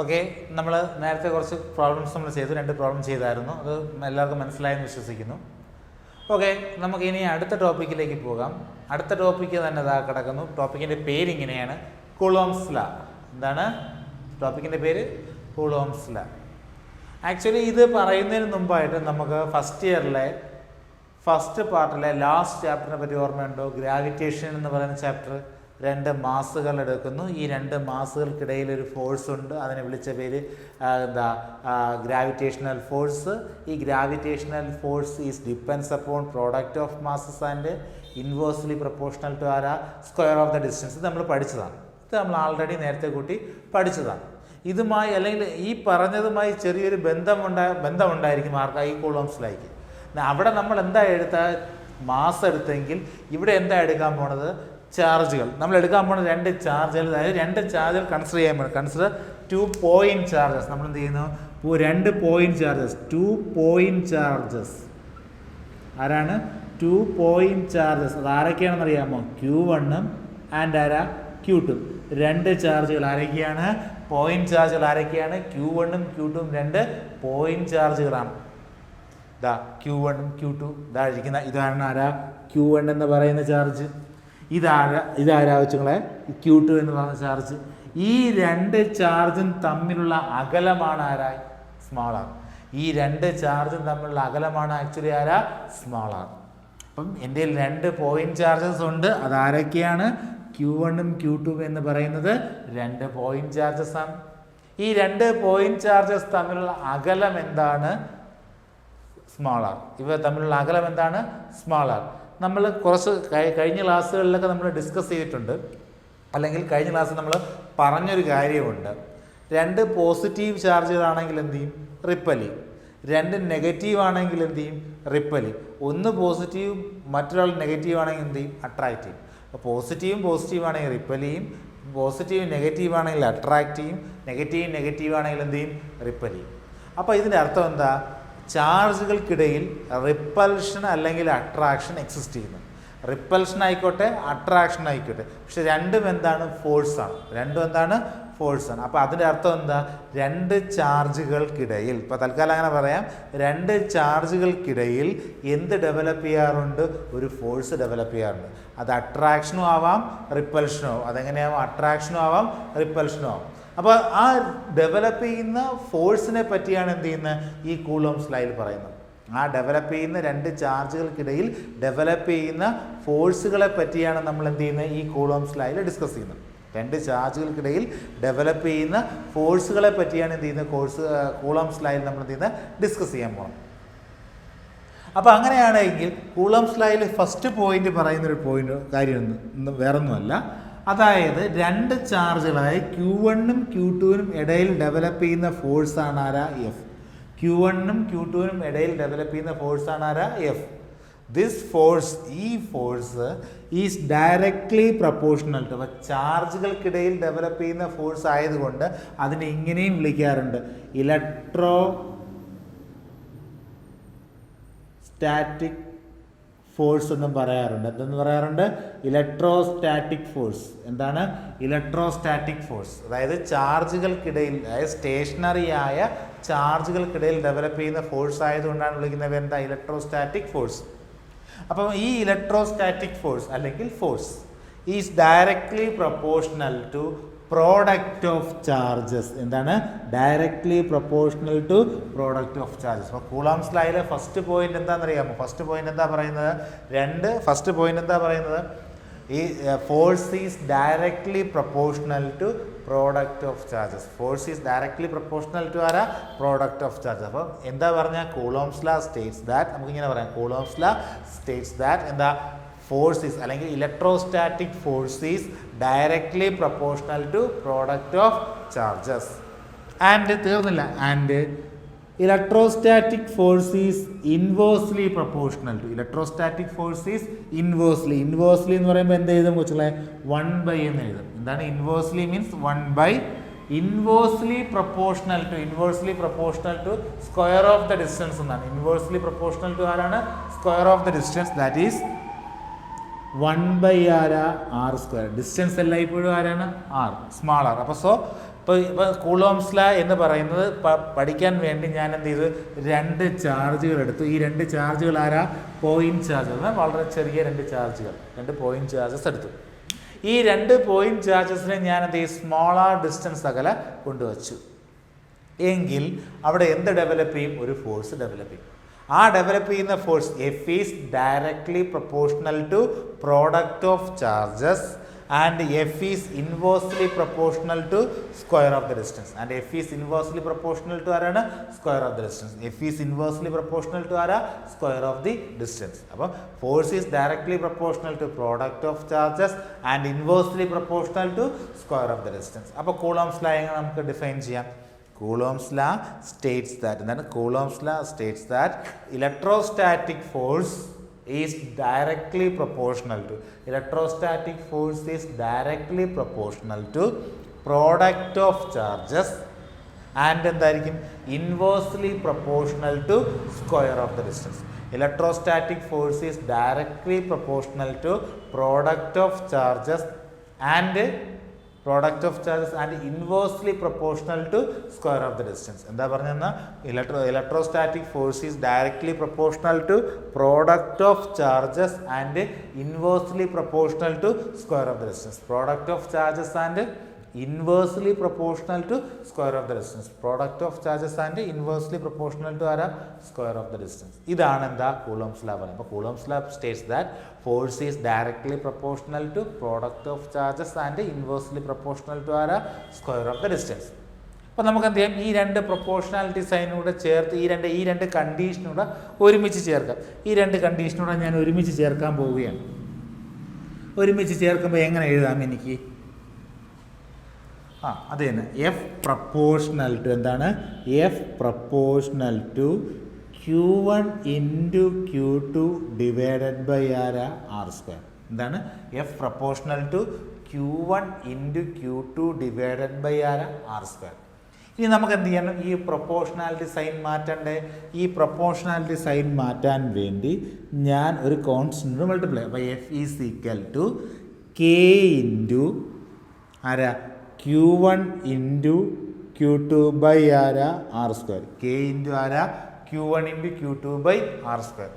Okay, നമ്മൾ നേരത്തെ കുറച്ച് പ്രോബ്ലംസ് നമ്മൾ ചെയ്തു, 2 പ്രോബ്ലം ചെയ്തായിരുന്നു. അത് എല്ലാവർക്കും മനസ്സിലായെന്ന് വിശ്വസിക്കുന്നു. ഓക്കെ, നമുക്ക് ഇനി അടുത്ത ടോപ്പിക്കിലേക്ക് പോകാം. അടുത്ത ടോപ്പിക്ക് തന്നെ ഇതാ കിടക്കുന്നു. ടോപ്പിക്കിൻ്റെ പേര് ഇങ്ങനെയാണ്, കൂളോംസ് ലാ. എന്താണ് ടോപ്പിക്കിൻ്റെ പേര്? കൂളോംസ് ലാ. ആക്ച്വലി ഇത് പറയുന്നതിന് മുമ്പായിട്ട് നമുക്ക് ഫസ്റ്റ് ഇയറിലെ ഫസ്റ്റ് പാർട്ടിലെ ലാസ്റ്റ് ചാപ്റ്ററിനെ പറ്റി ഓർമ്മയുണ്ടോ? ഗ്രാവിറ്റേഷൻ എന്ന് പറയുന്ന ചാപ്റ്റർ 2 മാസുകൾ എടുക്കുന്നു. ഈ 2 മാസുകൾക്കിടയിൽ ഒരു ഫോഴ്സ് ഉണ്ട്, അതിനെ വിളിച്ച പേര് ഗ്രാവിറ്റേഷണൽ ഫോഴ്സ്. ഈ gravitational force is depends upon product of masses and inversely proportional to square of the distance. ഇത് നമ്മൾ പഠിച്ചതാണ്. ഇത് നമ്മൾ ആൾറെഡി നേരത്തെ കൂട്ടി പഠിച്ചതാണ്. ഇതുമായി അല്ലെങ്കിൽ ഈ പറഞ്ഞതുമായി ചെറിയൊരു ബന്ധമുണ്ടായിരിക്കും ആർക്കാ? ഈ കൂളോംസ് ലായ്ക്ക്. അവിടെ നമ്മൾ എന്താ മാസ് എടുത്തെങ്കിൽ ഇവിടെ എന്താ എടുക്കാൻ പോണത്? ചാർജുകൾ. നമ്മൾ എടുക്കാൻ പോകുന്നത് 2 ചാർജുകൾ, അതായത് 2 ചാർജുകൾ കൺസിഡർ ചെയ്യാൻ പറ്റും. Consider 2 point charges. നമ്മൾ എന്ത് ചെയ്യുന്നു? 2 പോയിന്റ് ചാർജസ്. 2 പോയിന്റ് ചാർജസ് ആരാണ്? 2 പോയിന്റ് ചാർജസ്. അത് ആരൊക്കെയാണെന്ന് അറിയാമോ? Q1 and Q2. 2 ചാർജുകൾ ആരൊക്കെയാണ്? പോയിന്റ് ചാർജുകൾ ആരൊക്കെയാണ്? Q1 Q2 2 point ചാർജുകളാണ്. Q1 Q2 ഇരിക്കുന്ന ഇതാണ് Q1 എന്ന് പറയുന്ന ചാർജ്. ഇതാരാ വെച്ചുങ്ങളെ? Q2 എന്ന് പറയുന്ന ചാർജ്. ഈ 2 ചാർജും തമ്മിലുള്ള അകലമാണ് ആരായി? Small R. ഈ 2 ചാർജും തമ്മിലുള്ള അകലമാണ് ആക്ച്വലി സ്മാൾ ആർ. അപ്പം എൻ്റെ 2 പോയിന്റ് ചാർജസ് ഉണ്ട്. അതാരൊക്കെയാണ്? Q1 Q2 എന്ന് പറയുന്നത് 2 പോയിന്റ് ചാർജസ് ആണ്. ഈ 2 പോയിന്റ് ചാർജസ് തമ്മിലുള്ള അകലം എന്താണ്? Small R. ഇവ തമ്മിലുള്ള അകലം എന്താണ്? Small R. നമ്മൾ കുറച്ച് കഴിഞ്ഞ ക്ലാസ്സുകളിലൊക്കെ നമ്മൾ ഡിസ്കസ് ചെയ്തിട്ടുണ്ട്, അല്ലെങ്കിൽ കഴിഞ്ഞ ക്ലാസ്സിൽ നമ്മൾ പറഞ്ഞൊരു കാര്യമുണ്ട്. 2 പോസിറ്റീവ് ചാർജുകളാണെങ്കിൽ എന്ത് ചെയ്യും? റിപ്പൽ ചെയ്യും. 2 നെഗറ്റീവ് ആണെങ്കിൽ എന്ത് ചെയ്യും? റിപ്പൽ ചെയ്യും. ഒന്ന് പോസിറ്റീവ് മറ്റൊരാൾ നെഗറ്റീവ് ആണെങ്കിൽ എന്ത് ചെയ്യും? അട്രാക്റ്റ് ചെയ്യും. അപ്പോൾ പോസിറ്റീവ് ആണെങ്കിൽ റിപ്പൽ ചെയ്യും, പോസിറ്റീവ് നെഗറ്റീവ് ആണെങ്കിൽ അട്രാക്റ്റ് ചെയ്യും, നെഗറ്റീവ് ആണെങ്കിൽ എന്ത് ചെയ്യും? റിപ്പൽ ചെയ്യും. അപ്പോൾ ഇതിൻ്റെ അർത്ഥം എന്താ? ചാർജുകൾക്കിടയിൽ റിപ്പൽഷൻ അല്ലെങ്കിൽ അട്രാക്ഷൻ എക്സിസ്റ്റ് ചെയ്യുന്നു. റിപ്പൽഷൻ ആയിക്കോട്ടെ, അട്രാക്ഷൻ ആയിക്കോട്ടെ, പക്ഷെ രണ്ടും എന്താണ്? ഫോഴ്സാണ്. രണ്ടും എന്താണ്? ഫോഴ്സാണ്. അപ്പോൾ അതിൻ്റെ അർത്ഥം എന്താ? 2 ചാർജുകൾക്കിടയിൽ, ഇപ്പോൾ തൽക്കാലം അങ്ങനെ പറയാം, 2 ചാർജുകൾക്കിടയിൽ എന്ത് ഡെവലപ്പ് ചെയ്യാറുണ്ട്? ഒരു ഫോഴ്സ് ഡെവലപ്പ് ചെയ്യാറുണ്ട്. അത് അട്രാക്ഷനും ആവാം, റിപ്പൽഷനും ആവാം. അതെങ്ങനെയാവാം? അട്രാക്ഷനും ആവാം, റിപ്പൽഷനും ആവാം. അപ്പോൾ ആ ഡെവലപ്പ് ചെയ്യുന്ന ഫോഴ്സിനെ പറ്റിയാണ് എന്ത് ചെയ്യുന്നത്? ഈ കൂളോംസ് ലായിൽ പറയുന്നത്. ആ ഡെവലപ്പ് ചെയ്യുന്ന 2 ചാർജുകൾക്കിടയിൽ ഡെവലപ്പ് ചെയ്യുന്ന ഫോഴ്സുകളെ പറ്റിയാണ് നമ്മൾ എന്ത് ചെയ്യുന്നത്? ഈ കൂളോംസ് ലായിൽ ഡിസ്കസ് ചെയ്യുന്നത്. 2 ചാർജുകൾക്കിടയിൽ ഡെവലപ്പ് ചെയ്യുന്ന ഫോഴ്സുകളെ പറ്റിയാണ് എന്ത് ചെയ്യുന്നത്? കൂളോംസ് ലായിൽ നമ്മൾ എന്ത് ചെയ്യുന്നത്? ഡിസ്കസ് ചെയ്യാൻ പോകണം. അപ്പോൾ അങ്ങനെയാണെങ്കിൽ കൂളോംസ് ലായിൽ ഫസ്റ്റ് പോയിന്റ് പറയുന്നൊരു കാര്യം വേറൊന്നുമല്ല. അതായത് 2 ചാർജുകളായ Q1 Q2 ഇടയിൽ ഡെവലപ്പ് ചെയ്യുന്ന ഫോഴ്സാണ് F. Q1 Q2 ഇടയിൽ ഡെവലപ്പ് ചെയ്യുന്ന ഫോഴ്സാണ് F. ദിസ് ഫോഴ്സ്, ഈ force is directly proportional to, അപ്പോൾ ചാർജുകൾക്കിടയിൽ ഡെവലപ്പ് ചെയ്യുന്ന ഫോഴ്സ് ആയതുകൊണ്ട് അതിനെ ഇങ്ങനെയും വിളിക്കാറുണ്ട്, ഇലക്ട്രോസ്റ്റാറ്റിക് ഫോഴ്സ് എന്നും പറയാറുണ്ട്. എന്തെന്ന് പറയാറുണ്ട്? Electrostatic force. എന്താണ് ഇലക്ട്രോസ്റ്റാറ്റിക് ഫോഴ്സ്? അതായത് ചാർജുകൾക്കിടയിൽ, അതായത് സ്റ്റേഷനറി ആയ ചാർജുകൾക്കിടയിൽ ഡെവലപ്പ് ചെയ്യുന്ന ഫോഴ്സ് ആയതുകൊണ്ടാണ് വിളിക്കുന്നത് എന്താ? Electrostatic force. അപ്പം ഈ ഇലക്ട്രോസ്റ്റാറ്റിക് ഫോഴ്സ് അല്ലെങ്കിൽ force is directly proportional to product of charges. എന്താണ്? Directly proportional to product of charges. അപ്പോൾ കൂളോംസ് ലായിലെ ഫസ്റ്റ് പോയിന്റ് എന്താണെന്നറിയാമോ? ഫസ്റ്റ് പോയിന്റ് എന്താ പറയുന്നത്? ഈ force is directly proportional to product of charges. Force is directly proportional to product of charges. അപ്പോൾ എന്താ പറഞ്ഞാൽ? കൂളോംസ് ലാ സ്റ്റേറ്റ്സ് ദാറ്റ്, നമുക്കിങ്ങനെ പറയാം, കൂളോംസ് ലാ സ്റ്റേറ്റ്സ് ദാറ്റ് എന്താ? ഫോഴ്സ് ഈസ് അല്ലെങ്കിൽ electrostatic force is directly proportional to product of charges. And തീർന്നില്ല, and electrostatic force is inversely proportional to, electrostatic force is inversely എന്ന് പറയുമ്പോൾ എന്ത് എഴുതും കൊച്ചുകളെ? 1/, എന്ന് എഴുതും. എന്താണ് inversely? Means 1/, inversely proportional to square of the distance എന്നാണ്. ഇൻവേഴ്സ്ലി പ്രൊപ്പോർഷണൽ ടു ആരാണ്? Square of the distance, that is 1/r². Distance എല്ലായ്പ്പോഴും ആരാണ്? R, small R. അപ്പോൾ ഇപ്പോൾ കൂളോംസ് ലാ എന്ന് പറയുന്നത് പഠിക്കാൻ വേണ്ടി ഞാൻ എന്ത് ചെയ്തു, 2 ചാർജുകൾ എടുത്തു. ഈ 2 ചാർജുകൾ ആരാ? Point charge. വളരെ ചെറിയ 2 ചാർജുകൾ, 2 പോയിന്റ് ചാർജസ് എടുത്തു. ഈ 2 പോയിന്റ് ചാർജസിനെ ഞാൻ എന്ത് ചെയ്യും, സ്മോളർ ഡിസ്റ്റൻസ് അകലെ കൊണ്ടുവച്ചു. എങ്കിൽ അവിടെ എന്ത് ഡെവലപ്പ് ചെയ്യും? ഒരു ഫോഴ്സ് ഡെവലപ്പ് ചെയ്യും. ആ ഡെവലപ്പ് ചെയ്യുന്ന force F is directly proportional to product of charges and F is inversely proportional to square of the distance, and F is inversely proportional to ആരാണ്? square of the distance. F is inversely proportional to ആരാ? square of the distance. അപ്പോൾ force is directly proportional to product of charges and inversely proportional to square of the distance. അപ്പോൾ Coulomb's law എങ്ങനെ നമുക്ക് define ചെയ്യാം? Coulomb's law states that, എന്താണ് Coulomb's law states that electrostatic force is directly proportional to, electrostatic force is directly proportional to product of charges and എന്തായിരിക്കും? inversely proportional to square of the distance. Electrostatic force is directly proportional to product of charges and inversely proportional to square of the distance. എന്താ പറഞ്ഞാൽ electrostatic force is directly proportional to product of charges and inversely proportional to square of the distance. Product of charges and inversely proportional to square of the distance. Product of charges and inversely proportional to ആരാ? square of the distance. ഇതാണ് എന്താ Coulomb's law പറയുന്നത്. അപ്പോൾ Coulomb's law states that force is directly proportional to product of charges and inversely proportional to ആരാ? square of the distance. അപ്പോൾ നമുക്ക് എന്ത് ചെയ്യാം? ഈ 2 പ്രൊപ്പോർഷണാലിറ്റി സൈനൂടെ ചേർത്ത് ഈ രണ്ട് കണ്ടീഷനൂടെ ഒരുമിച്ച് ചേർക്കാം. ഈ 2 കണ്ടീഷനൂടെ ഞാൻ ഒരുമിച്ച് ചേർക്കാൻ പോവുകയാണ്. ഒരുമിച്ച് ചേർക്കുമ്പോൾ എങ്ങനെ എഴുതാം എനിക്ക്? അത് തന്നെ, എഫ് പ്രപ്പോർഷണൽ ടു എന്താണ്? F proportional to Q1 into Q2 divided by ആരാ? R square. എന്താണ്? F proportional to Q1 into Q2 divided by ആരാ? R square. ഇനി നമുക്ക് എന്ത് ചെയ്യണം? ഈ പ്രൊപ്പോർഷണാലിറ്റി സൈൻ മാറ്റണ്ടേ? ഈ പ്രൊപ്പോർഷണാലിറ്റി സൈൻ മാറ്റാൻ വേണ്ടി ഞാൻ ഒരു കോൺസ്റ്റന്റ് മൾട്ടിപ്ലൈ, അപ്പോൾ F is equal to K into ആരാ? Q1 ഇൻറ്റു Q2 ബൈ ആരാ? R square. കെ ഇൻറ്റു ആരാ? Q1 into Q2 by R square.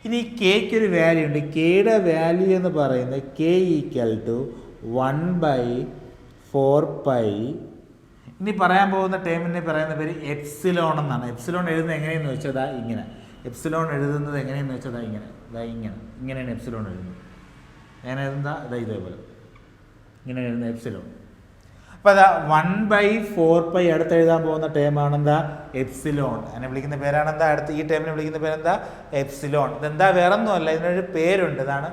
ഇനി കെയ്ക്ക് ഒരു വാല്യൂ ഉണ്ട്. കെയുടെ വാല്യൂ എന്ന് പറയുന്നത് കെ ഈക്വൽ ടു 1/4π. ഇനി പറയാൻ പോകുന്ന ടേമിനെ പറയുന്ന പേര് എപ്സിലോൺ എന്നാണ്. എപ്സിലോൺ എഴുതുന്നത് എങ്ങനെയെന്ന് വെച്ചാൽ ഇങ്ങനെ. എപ്സിലോൺ എഴുതുന്നത് എങ്ങനെയെന്ന് വെച്ചാൽ ഇങ്ങനെയാണ് എപ്സിലോൺ എഴുതുന്നത്. ഞാൻ എഴുതുന്നത് ഇതേപോലെ ഇങ്ങനെ എഴുതുന്ന എപ്സിലോൺ. അപ്പോൾ അതാ 1/4π അടുത്ത് എഴുതാൻ പോകുന്ന ടേമാണ് എന്താ? എപ്സിലോൺ. അതിനെ വിളിക്കുന്ന പേരാണെന്താ? അടുത്ത് ഈ ടേമിനെ വിളിക്കുന്ന പേരെന്താ? എപ്സിലോൺ. ഇതെന്താ? വേറെ ഒന്നുമല്ല, ഇതിനൊരു പേരുണ്ട്. ഇതാണ്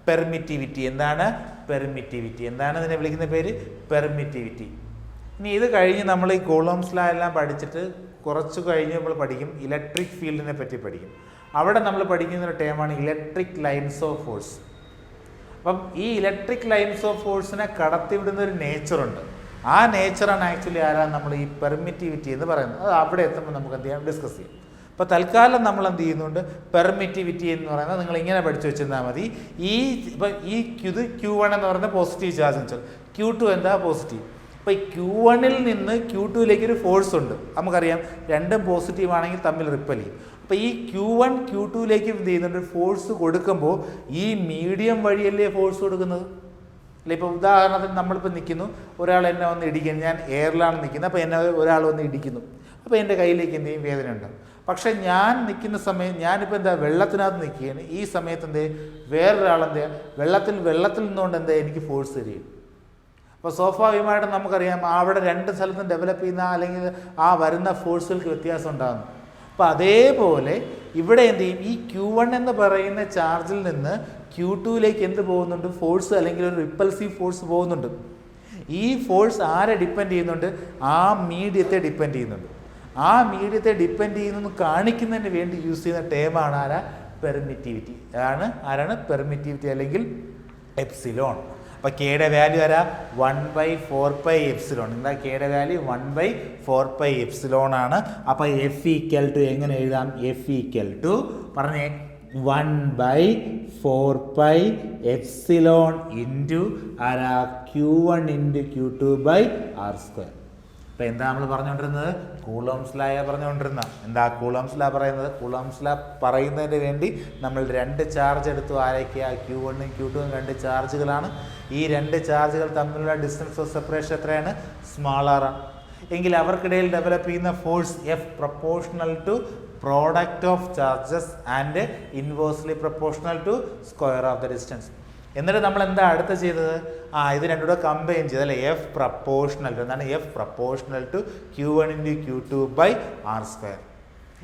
പെർമിറ്റിവിറ്റി. എന്താണ്? പെർമിറ്റിവിറ്റി. എന്താണ് ഇതിനെ വിളിക്കുന്ന പേര്? പെർമിറ്റിവിറ്റി. ഇനി ഇത് കഴിഞ്ഞ് നമ്മൾ ഈ കൂളോംസ് ലോ എല്ലാം പഠിച്ചിട്ട് കുറച്ച് കഴിഞ്ഞ് നമ്മൾ പഠിക്കും ഇലക്ട്രിക് ഫീൽഡിനെ പറ്റി പഠിക്കും. അവിടെ നമ്മൾ പഠിക്കുന്ന ഒരു ടേമാണ് ഇലക്ട്രിക് ലൈൻസ് ഓഫ് ഫോഴ്സ്. അപ്പം ഈ ഇലക്ട്രിക് ലൈൻസ് ഓഫ് ഫോഴ്സിനെ കടത്തിവിടുന്ന ഒരു നേച്ചറുണ്ട്. ആ നേച്ചറാണ് ആക്ച്വലി നമ്മൾ ഈ പെർമിറ്റിവിറ്റി എന്ന് പറയുന്നത്. അത് അവിടെ എത്തുമ്പോൾ നമുക്ക് എന്ത് ചെയ്യാം? ഡിസ്കസ് ചെയ്യാം. അപ്പോൾ തൽക്കാലം നമ്മൾ എന്ത് ചെയ്യുന്നുണ്ട്? പെർമിറ്റിവിറ്റി എന്ന് പറയുന്നത് നിങ്ങൾ ഇങ്ങനെ പഠിച്ചു വെച്ചിരുന്നാൽ മതി. ഇപ്പം ഇത് Q1 എന്ന് പറയുന്നത് പോസിറ്റീവ് ചാർജ് എന്ന് വെച്ചാൽ Q2 എന്താ? പോസിറ്റീവ്. അപ്പോൾ ഈ Q1-ൽ നിന്ന് Q2-ലേക്ക് ഒരു ഫോഴ്സ് ഉണ്ട്. നമുക്കറിയാം രണ്ടും പോസിറ്റീവ് ആണെങ്കിൽ തമ്മിൽ റിപ്പൽ ചെയ്യും. അപ്പോൾ ഈ Q1 Q2-ലേക്ക് എന്ത് ചെയ്യുന്നുണ്ട്? ഫോഴ്സ് കൊടുക്കുമ്പോൾ ഈ മീഡിയം വഴിയല്ലേ ഫോഴ്സ് കൊടുക്കുന്നത്? അല്ലെ? ഇപ്പോൾ ഉദാഹരണത്തിന് നമ്മളിപ്പോൾ നിൽക്കുന്നു, ഒരാൾ എന്നെ വന്ന് ഇടിക്കുന്നു. ഞാൻ എയറിലാണ് നിൽക്കുന്നത്. അപ്പോൾ എന്നെ ഒരാൾ വന്ന് ഇടിക്കുന്നു. അപ്പോൾ എൻ്റെ കയ്യിലേക്ക് എന്തെങ്കിലും വേദന ഉണ്ടാകും. പക്ഷേ ഞാൻ നിൽക്കുന്ന സമയം ഞാനിപ്പോൾ എന്താ? വെള്ളത്തിനകത്ത് നിൽക്കുകയാണ്. ഈ സമയത്ത് എന്തേ വേറൊരാളെന്താ? വെള്ളത്തിൽ നിന്നുകൊണ്ട് എന്താ? എനിക്ക് ഫോഴ്സ് തരികയും. അപ്പോൾ സ്വാഭാവികമായിട്ടും നമുക്കറിയാം അവിടെ 2 സ്ഥലത്തും ഡെവലപ്പ് ചെയ്യുന്ന അല്ലെങ്കിൽ ആ വരുന്ന ഫോഴ്സുകൾക്ക് വ്യത്യാസം ഉണ്ടാകുന്നു. അപ്പോൾ അതേപോലെ ഇവിടെ എന്ത് ചെയ്യും? ഈ Q1 എന്ന് പറയുന്ന ചാർജിൽ നിന്ന് Q2-ലേക്ക് എന്ത് പോകുന്നുണ്ട്? ഫോഴ്സ് അല്ലെങ്കിൽ ഒരു റിപ്പൾസീവ് ഫോഴ്സ് പോകുന്നുണ്ട്. ഈ ഫോഴ്സ് ആരെ ഡിപ്പെൻഡ് ചെയ്യുന്നുണ്ട്? ആ മീഡിയത്തെ ഡിപ്പെൻഡ് ചെയ്യുന്നുണ്ട്. ആ മീഡിയത്തെ ഡിപ്പെൻഡ് ചെയ്യുന്നു കാണിക്കുന്നതിന് വേണ്ടി യൂസ് ചെയ്യുന്ന ടേമാണ് പെർമിറ്റിവിറ്റി. ആരാണ് പെർമിറ്റിവിറ്റി അല്ലെങ്കിൽ എപ്സിലോൺ. അപ്പോൾ കെയുടെ വാല്യൂ ആരാ? 1/4π എപ്സിലോൺ. എന്താ കെയുടെ വാല്യൂ? 1/4π എപ്സിലോൺ ആണ്. അപ്പോൾ എഫ് ഈക്വൽ ടു എങ്ങനെ എഴുതാം? എഫ് ഈക്വൽ ടു പറഞ്ഞേ 1/4π എപ്സിലോൺ ഇൻറ്റു ആരാ? Q1 into Q2 by R square. അപ്പോൾ എന്താ നമ്മൾ പറഞ്ഞുകൊണ്ടിരുന്നത്? കൂളോംസ് ലാ പറഞ്ഞുകൊണ്ടിരുന്നത്. എന്താ കൂളോംസ് ലാ പറയുന്നത്? കൂളോംസ് ലാ പറയുന്നതിന് വേണ്ടി നമ്മൾ രണ്ട് ചാർജ് എടുത്തു. ആരൊക്കെയാ? Q1ഉം Q2ഉം രണ്ട് ചാർജുകളാണ്. ഈ രണ്ട് ചാർജുകൾ തമ്മിലുള്ള ഡിസ്റ്റൻസ് ഓഫ് സെപ്പറേഷൻ എത്രയാണ്? സ്മാളർ ആണ്. എങ്കിൽ അവർക്കിടയിൽ ഡെവലപ്പ് ചെയ്യുന്ന force F proportional to product of charges and inversely proportional to square of the distance. എന്നിട്ട് നമ്മൾ എന്താ അടുത്ത് ചെയ്തത്? ഇത് രണ്ടുകൂടെ കമ്പൈൻ ചെയ്ത് അല്ലേ? എഫ് പ്രപ്പോർഷണൽ എന്താണ്? F proportional to Q1 × Q2 by R square.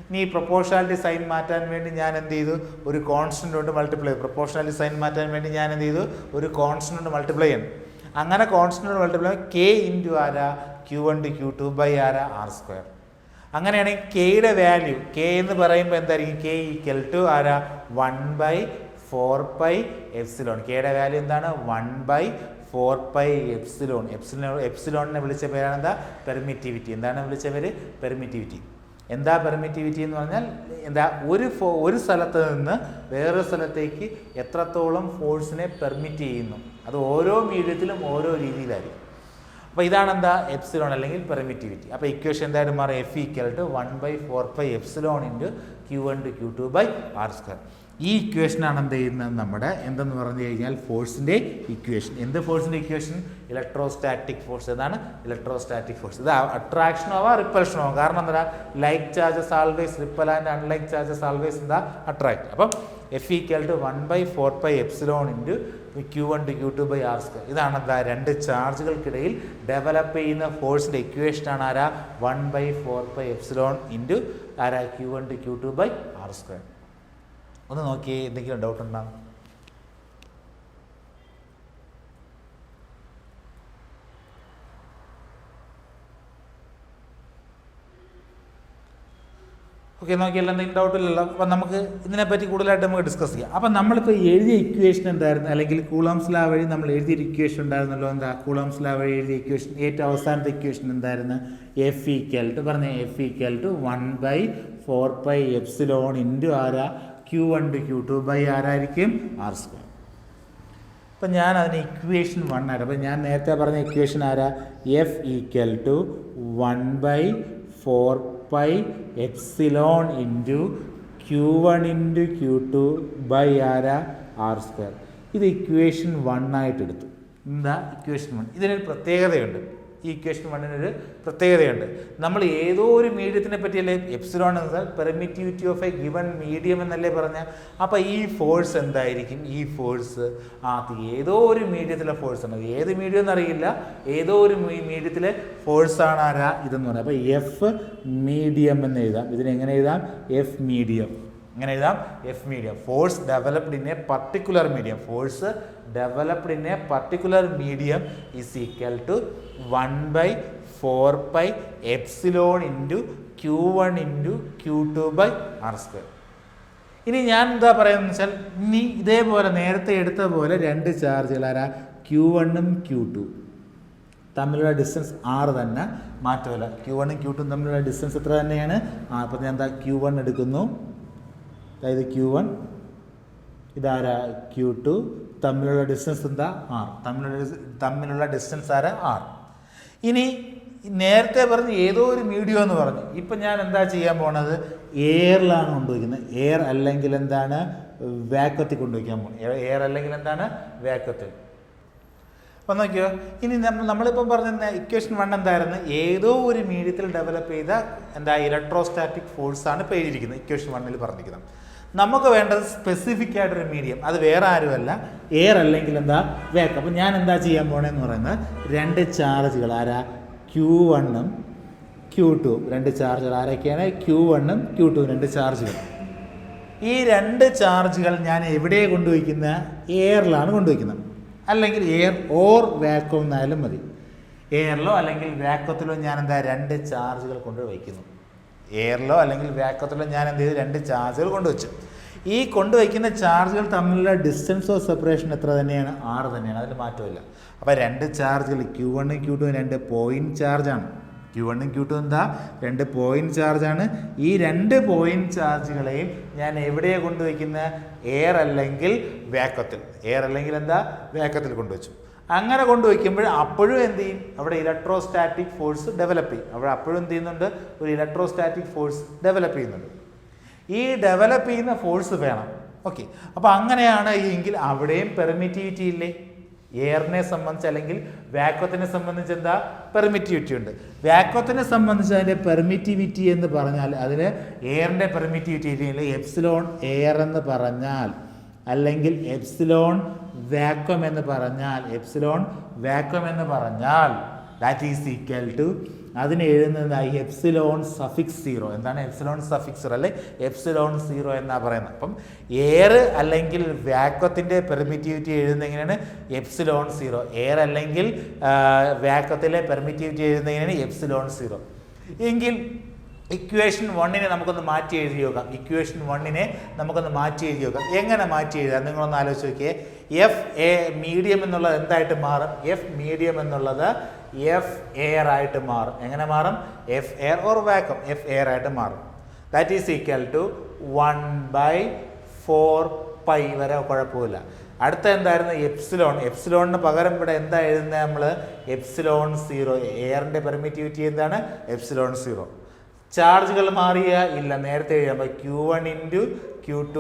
ഇനി ഈ പ്രൊപ്പോർഷണാലിറ്റി സൈൻ മാറ്റാൻ വേണ്ടി ഞാൻ എന്ത് ചെയ്തു? ഒരു കോൺസ്റ്റന്റ് കൊണ്ട് മൾട്ടിപ്ലൈ ചെയ്തു. പ്രൊപ്പോർഷണാലിറ്റി സൈൻ മാറ്റാൻ വേണ്ടി ഞാൻ എന്ത് ചെയ്തു? ഒരു കോൺസ്റ്റന്റ് കൊണ്ട് മൾട്ടിപ്ലൈ ചെയ്യണം. അങ്ങനെ കോൺസ്റ്റന്റ് മൾട്ടിപ്ലൈ K × ആരാ? Q1 × Q2 ബൈ ആരാ? R square. അങ്ങനെയാണെങ്കിൽ കെയുടെ വാല്യൂ K എന്ന് പറയുമ്പോൾ എന്തായിരിക്കും? K ഈക്വൽ ടു ആരാ? 1/4πε. കെയുടെ വാല്യൂ എന്താണ്? 1/4πε. എപ്സിലോണിനെ വിളിച്ച പേരാണ് എന്താ? പെർമിറ്റിവിറ്റി. എന്താണ് വിളിച്ച പേര്? പെർമിറ്റിവിറ്റി. എന്താ പെർമിറ്റിവിറ്റി എന്ന് പറഞ്ഞാൽ എന്താ? ഒരു സ്ഥലത്ത് നിന്ന് വേറൊരു സ്ഥലത്തേക്ക് എത്രത്തോളം ഫോഴ്സിനെ പെർമിറ്റ് ചെയ്യുന്നു. അത് ഓരോ മീഡിയത്തിലും ഓരോ രീതിയിലായിരിക്കും. അപ്പോൾ ഇതാണ് എന്താ? എപ്സിലോൺ അല്ലെങ്കിൽ പെർമിറ്റിവിറ്റി. അപ്പോൾ ഇക്വേഷൻ എന്തായാലും മാറും? F equal to 1/4πε × Q1 × Q2 by R square. ഈ ഇക്വേഷനാണ് എന്ത് ചെയ്യുന്നത്? നമ്മുടെ എന്തെന്ന് പറഞ്ഞു കഴിഞ്ഞാൽ ഫോഴ്സിൻ്റെ ഇക്വേഷൻ. എന്ത് ഫോഴ്സിൻ്റെ ഇക്വേഷൻ? Electrostatic force. ഏതാണ്? Electrostatic force. ഇത് അട്രാക്ഷനോ ആവാം റിപ്പൽഷനോ ആവാം. കാരണം എന്താ? Like charges always repel and unlike charges always എന്താ? അട്രാക്ട്. അപ്പം F equal to 1/4πε × Q1 × Q2 by R square. ഇതാണ് എന്താ? രണ്ട് ചാർജുകൾക്കിടയിൽ ഡെവലപ്പ് ചെയ്യുന്ന ഫോഴ്സിൻ്റെ ഇക്വേഷനാണ് ആരാ? 1/4πε × ആരാ? Q1 × Q2 by R square. ഒന്ന് നോക്കിയേ, എന്തെങ്കിലും ഡൗട്ട് ഉണ്ടാകും? ഓക്കെ, നോക്കിയല്ലോ, എന്തെങ്കിലും ഡൗട്ട് ഇല്ലല്ലോ. അപ്പം നമുക്ക് ഇതിനെപ്പറ്റി കൂടുതലായിട്ട് നമുക്ക് ഡിസ്കസ് ചെയ്യാം. അപ്പം നമ്മളിപ്പോൾ എഴുതിയ ഇക്വേഷൻ എന്തായിരുന്നു? അല്ലെങ്കിൽ കൂളോംസ് ലാ വഴി നമ്മൾ എഴുതിയൊരു ഇക്വേഷൻ ഉണ്ടായിരുന്നല്ലോ. എന്താ? കൂളോംസ് ലാ വഴി എഴുതിയ ഇക്വേഷൻ, ഏറ്റവും അവസാനത്തെ ഇക്വേഷൻ എന്തായിരുന്നു? F ഈക്വൽ ടു പറഞ്ഞ F ഈക്വൽ ടു 1/4πε × ആരാ? Q1 × Q2 ബൈ ആരായിരിക്കും? R square. അപ്പം ഞാൻ അതിന് ഇക്വേഷൻ 1 ആയിട്ട്, അപ്പം ഞാൻ നേരത്തെ പറഞ്ഞ ഇക്വേഷൻ ആരാ? F equal to 1/4πε × Q1 × Q2 by ആരാ? R square. ഇത് ഇക്വേഷൻ 1 ആയിട്ട് എടുത്തു. എന്താ ഇക്വേഷൻ 1? ഇതിനൊരു പ്രത്യേകതയുണ്ട്. ഈ ഇക്വേഷൻ 1-നൊരു പ്രത്യേകതയുണ്ട്. നമ്മൾ ഏതോ ഒരു മീഡിയത്തിനെ പറ്റിയല്ലേ? എപ്സിലോൺ എന്നാൽ permittivity of a given medium എന്നല്ലേ പറഞ്ഞ. അപ്പോൾ ഈ ഫോഴ്സ് എന്തായിരിക്കും? ഈ ഫോഴ്സ് ഏതോ ഒരു മീഡിയത്തിലെ ഫോഴ്സ് ആണ്. ഏത് മീഡിയം എന്നറിയില്ല, ഏതോ ഒരു മീഡിയത്തിലെ ഫോഴ്സാണ് ആരാ? ഇതെന്ന് പറയുന്നത്. അപ്പോൾ എഫ് മീഡിയം എന്ന് എഴുതാം. ഇതിനെങ്ങനെ എഴുതാം? F medium. ഇങ്ങനെ എഴുതാം? F medium. Force developed in a particular medium. Force developed in a particular medium is equal to 1/4πε × Q1 × Q2 by R square. ഇനി ഞാൻ എന്താ പറയുന്നത് വെച്ചാൽ, ഇനി ഇതേപോലെ നേരത്തെ എടുത്ത പോലെ രണ്ട് ചാർജുകൾ ആരാ? Q1ഉം Q2 തമ്മിലുള്ള ഡിസ്റ്റൻസ് R തന്നെ, മാറ്റമല്ല. Q1ഉം Q2 തമ്മിലുള്ള ഡിസ്റ്റൻസ് എത്ര തന്നെയാണ്? അപ്പോൾ ഞാൻ എന്താ Q1 എടുക്കുന്നു, അതായത് Q1, ഇതാരാ? Q2. തമ്മിലുള്ള ഡിസ്റ്റൻസ് എന്താ? R. തമ്മിലുള്ള ഡിസ്റ്റൻസ് ആരാ? R. ഇനി നേരത്തെ പറഞ്ഞ് ഏതോ ഒരു മീഡിയം എന്ന് പറഞ്ഞു. ഇപ്പം ഞാൻ എന്താ ചെയ്യാൻ പോണത്? എയറിലാണ് കൊണ്ടുവയ്ക്കുന്നത്. എയർ അല്ലെങ്കിൽ എന്താണ്? വാക്വത്തിൽ കൊണ്ടുവയ്ക്കാൻ പോകുന്നത്. എയർ അല്ലെങ്കിൽ എന്താണ്? വാക്വത്തിൽ. അപ്പം നോക്കിയോ, ഇനി നമ്മളിപ്പം പറഞ്ഞ ഇക്വേഷൻ 1 എന്തായിരുന്നു? ഏതോ ഒരു മീഡിയത്തിൽ ഡെവലപ്പ് ചെയ്ത എന്താ ഇലക്ട്രോസ്റ്റാറ്റിക് ഫോഴ്സാണ് ഇപ്പോൾ എഴുതിയിരിക്കുന്നത്. ഇക്വേഷൻ 1-ൽ പറഞ്ഞിരിക്കുന്നത്. നമുക്ക് വേണ്ടത് സ്പെസിഫിക് ആയിട്ടൊരു മീഡിയം. അത് വേറെ ആരുമല്ല, എയർ അല്ലെങ്കിൽ എന്താ? വാക്വം. അപ്പം ഞാൻ എന്താ ചെയ്യാൻ പോണേന്ന് പറയുന്നത്, രണ്ട് ചാർജുകൾ ആരാ? Q1ഉം Q2. രണ്ട് ചാർജുകൾ ആരൊക്കെയാണ്? Q1ഉം Q2, രണ്ട് ചാർജുകൾ. ഈ രണ്ട് ചാർജുകൾ ഞാൻ എവിടെയാണ് കൊണ്ടുവയ്ക്കുന്നത്? എയറിലാണ് കൊണ്ടുവയ്ക്കുന്നത്. അല്ലെങ്കിൽ എയർ ഓർ വാക്വം എന്നായാലും മതി. എയറിലോ അല്ലെങ്കിൽ വാക്വത്തിലോ ഞാൻ എന്താ? രണ്ട് ചാർജുകൾ കൊണ്ടുവയ്ക്കുന്നു. എയറിലോ അല്ലെങ്കിൽ വാക്വത്തിലോ ഞാൻ എന്ത് ചെയ്തു? രണ്ട് ചാർജുകൾ കൊണ്ടുവച്ചു. ഈ കൊണ്ടുവയ്ക്കുന്ന ചാർജുകൾ തമ്മിലുള്ള ഡിസ്റ്റൻസ് ഓഫ് സെപ്പറേഷൻ എത്ര തന്നെയാണ്? R തന്നെയാണ്. അതിൽ മാറ്റമില്ല. അപ്പോൾ രണ്ട് ചാർജുകൾ Q1ഉം Q2 രണ്ട് പോയിന്റ് ചാർജാണ്. Q1ഉം Q2 എന്താ? രണ്ട് പോയിന്റ് ചാർജാണ്. ഈ രണ്ട് പോയിന്റ് ചാർജുകളെയും ഞാൻ എവിടെയാണ് കൊണ്ടുവയ്ക്കുന്നത്? എയർ അല്ലെങ്കിൽ വാക്വത്തിൽ. എയർ അല്ലെങ്കിൽ എന്താ? വാക്വത്തിൽ കൊണ്ടുവച്ചു. അങ്ങനെ കൊണ്ടുവയ്ക്കുമ്പോൾ അപ്പോഴും എന്ത് ചെയ്യും, അവിടെ ഇലക്ട്രോസ്റ്റാറ്റിക് ഫോഴ്സ് ഡെവലപ്പ് ചെയ്യും. അവിടെ അപ്പോഴും എന്ത് ചെയ്യുന്നുണ്ട്, ഒരു ഇലക്ട്രോസ്റ്റാറ്റിക് ഫോഴ്സ് ഡെവലപ്പ് ചെയ്യുന്നുണ്ട്. ഈ ഡെവലപ്പ് ചെയ്യുന്ന ഫോഴ്സ് വേണം. ഓക്കെ, അപ്പോൾ അങ്ങനെയാണ് എങ്കിൽ അവിടെയും പെർമിറ്റിവിറ്റി ഇല്ലേ? എയറിനെ സംബന്ധിച്ച് അല്ലെങ്കിൽ വാക്വത്തിനെ സംബന്ധിച്ച് എന്താ പെർമിറ്റിവിറ്റി ഉണ്ട്. വാക്വത്തിനെ സംബന്ധിച്ച് അതിൻ്റെ പെർമിറ്റിവിറ്റി എന്ന് പറഞ്ഞാൽ അതിന് എയറിൻ്റെ പെർമിറ്റിവിറ്റി ഇല്ലെങ്കിൽ എപ്സിലോൺ എയർ എന്ന് പറഞ്ഞാൽ, അല്ലെങ്കിൽ എപ്സിലോൺ വാക്വം എന്ന് പറഞ്ഞാൽ, എപ്സിലോൺ വാക്വം എന്ന് പറഞ്ഞാൽ ദാറ്റ് ഈസ് ഈക്വൽ ടു അതിന് എഴുതുന്നതായി എപ്സിലോൺ സഫിക്സ് 0. എന്താണ് എപ്സിലോൺ സഫിക്സ് 0 അല്ലെ എപ്സിലോൺ 0 എന്നാ പറയുന്നത്. അപ്പം എയർ അല്ലെങ്കിൽ വാക്വത്തിൻ്റെ പെർമിറ്റിവിറ്റി എഴുതുന്നത് എങ്ങനെയാണ്, എപ്സിലോൺ 0. എയർ അല്ലെങ്കിൽ വാക്വത്തിലെ പെർമിറ്റിവിറ്റി എഴുതുന്നത് എങ്ങനെയാണ്, എപ്സിലോൺ 0. എങ്കിൽ ഇക്വേഷൻ 1നെ നമുക്കൊന്ന് മാറ്റി എഴുതി നോക്കാം. ഇക്വേഷൻ 1നെ നമുക്കൊന്ന് മാറ്റി എഴുതി നോക്കാം. എങ്ങനെ മാറ്റി എഴുതാം നിങ്ങളൊന്ന് ആലോചിച്ച് നോക്കിയേ. എഫ് എ മീഡിയം എന്നുള്ളത് എന്തായിട്ട് മാറും, എഫ് മീഡിയം എന്നുള്ളത് എഫ് എയർ ആയിട്ട് മാറും. എങ്ങനെ മാറും, F air or vacuum, F air ആയിട്ട് മാറും. ദാറ്റ് ഈസ് ഈക്വൽ ടു 1/4π വരെ കുഴപ്പമില്ല. അടുത്ത എന്തായിരുന്നു, എപ്സിലോൺ. എപ്സിലോണിന് പകരം ഇവിടെ എന്താ എഴുതുന്നത് നമ്മൾ, എപ്സിലോൺ 0. എയറിൻ്റെ പെർമിറ്റിവിറ്റി എന്താണ്, എപ്സിലോൺ 0. ചാർജുകൾ മാറിയ ഇല്ല, നേരത്തെ എഴുതാം. Q1 × Q2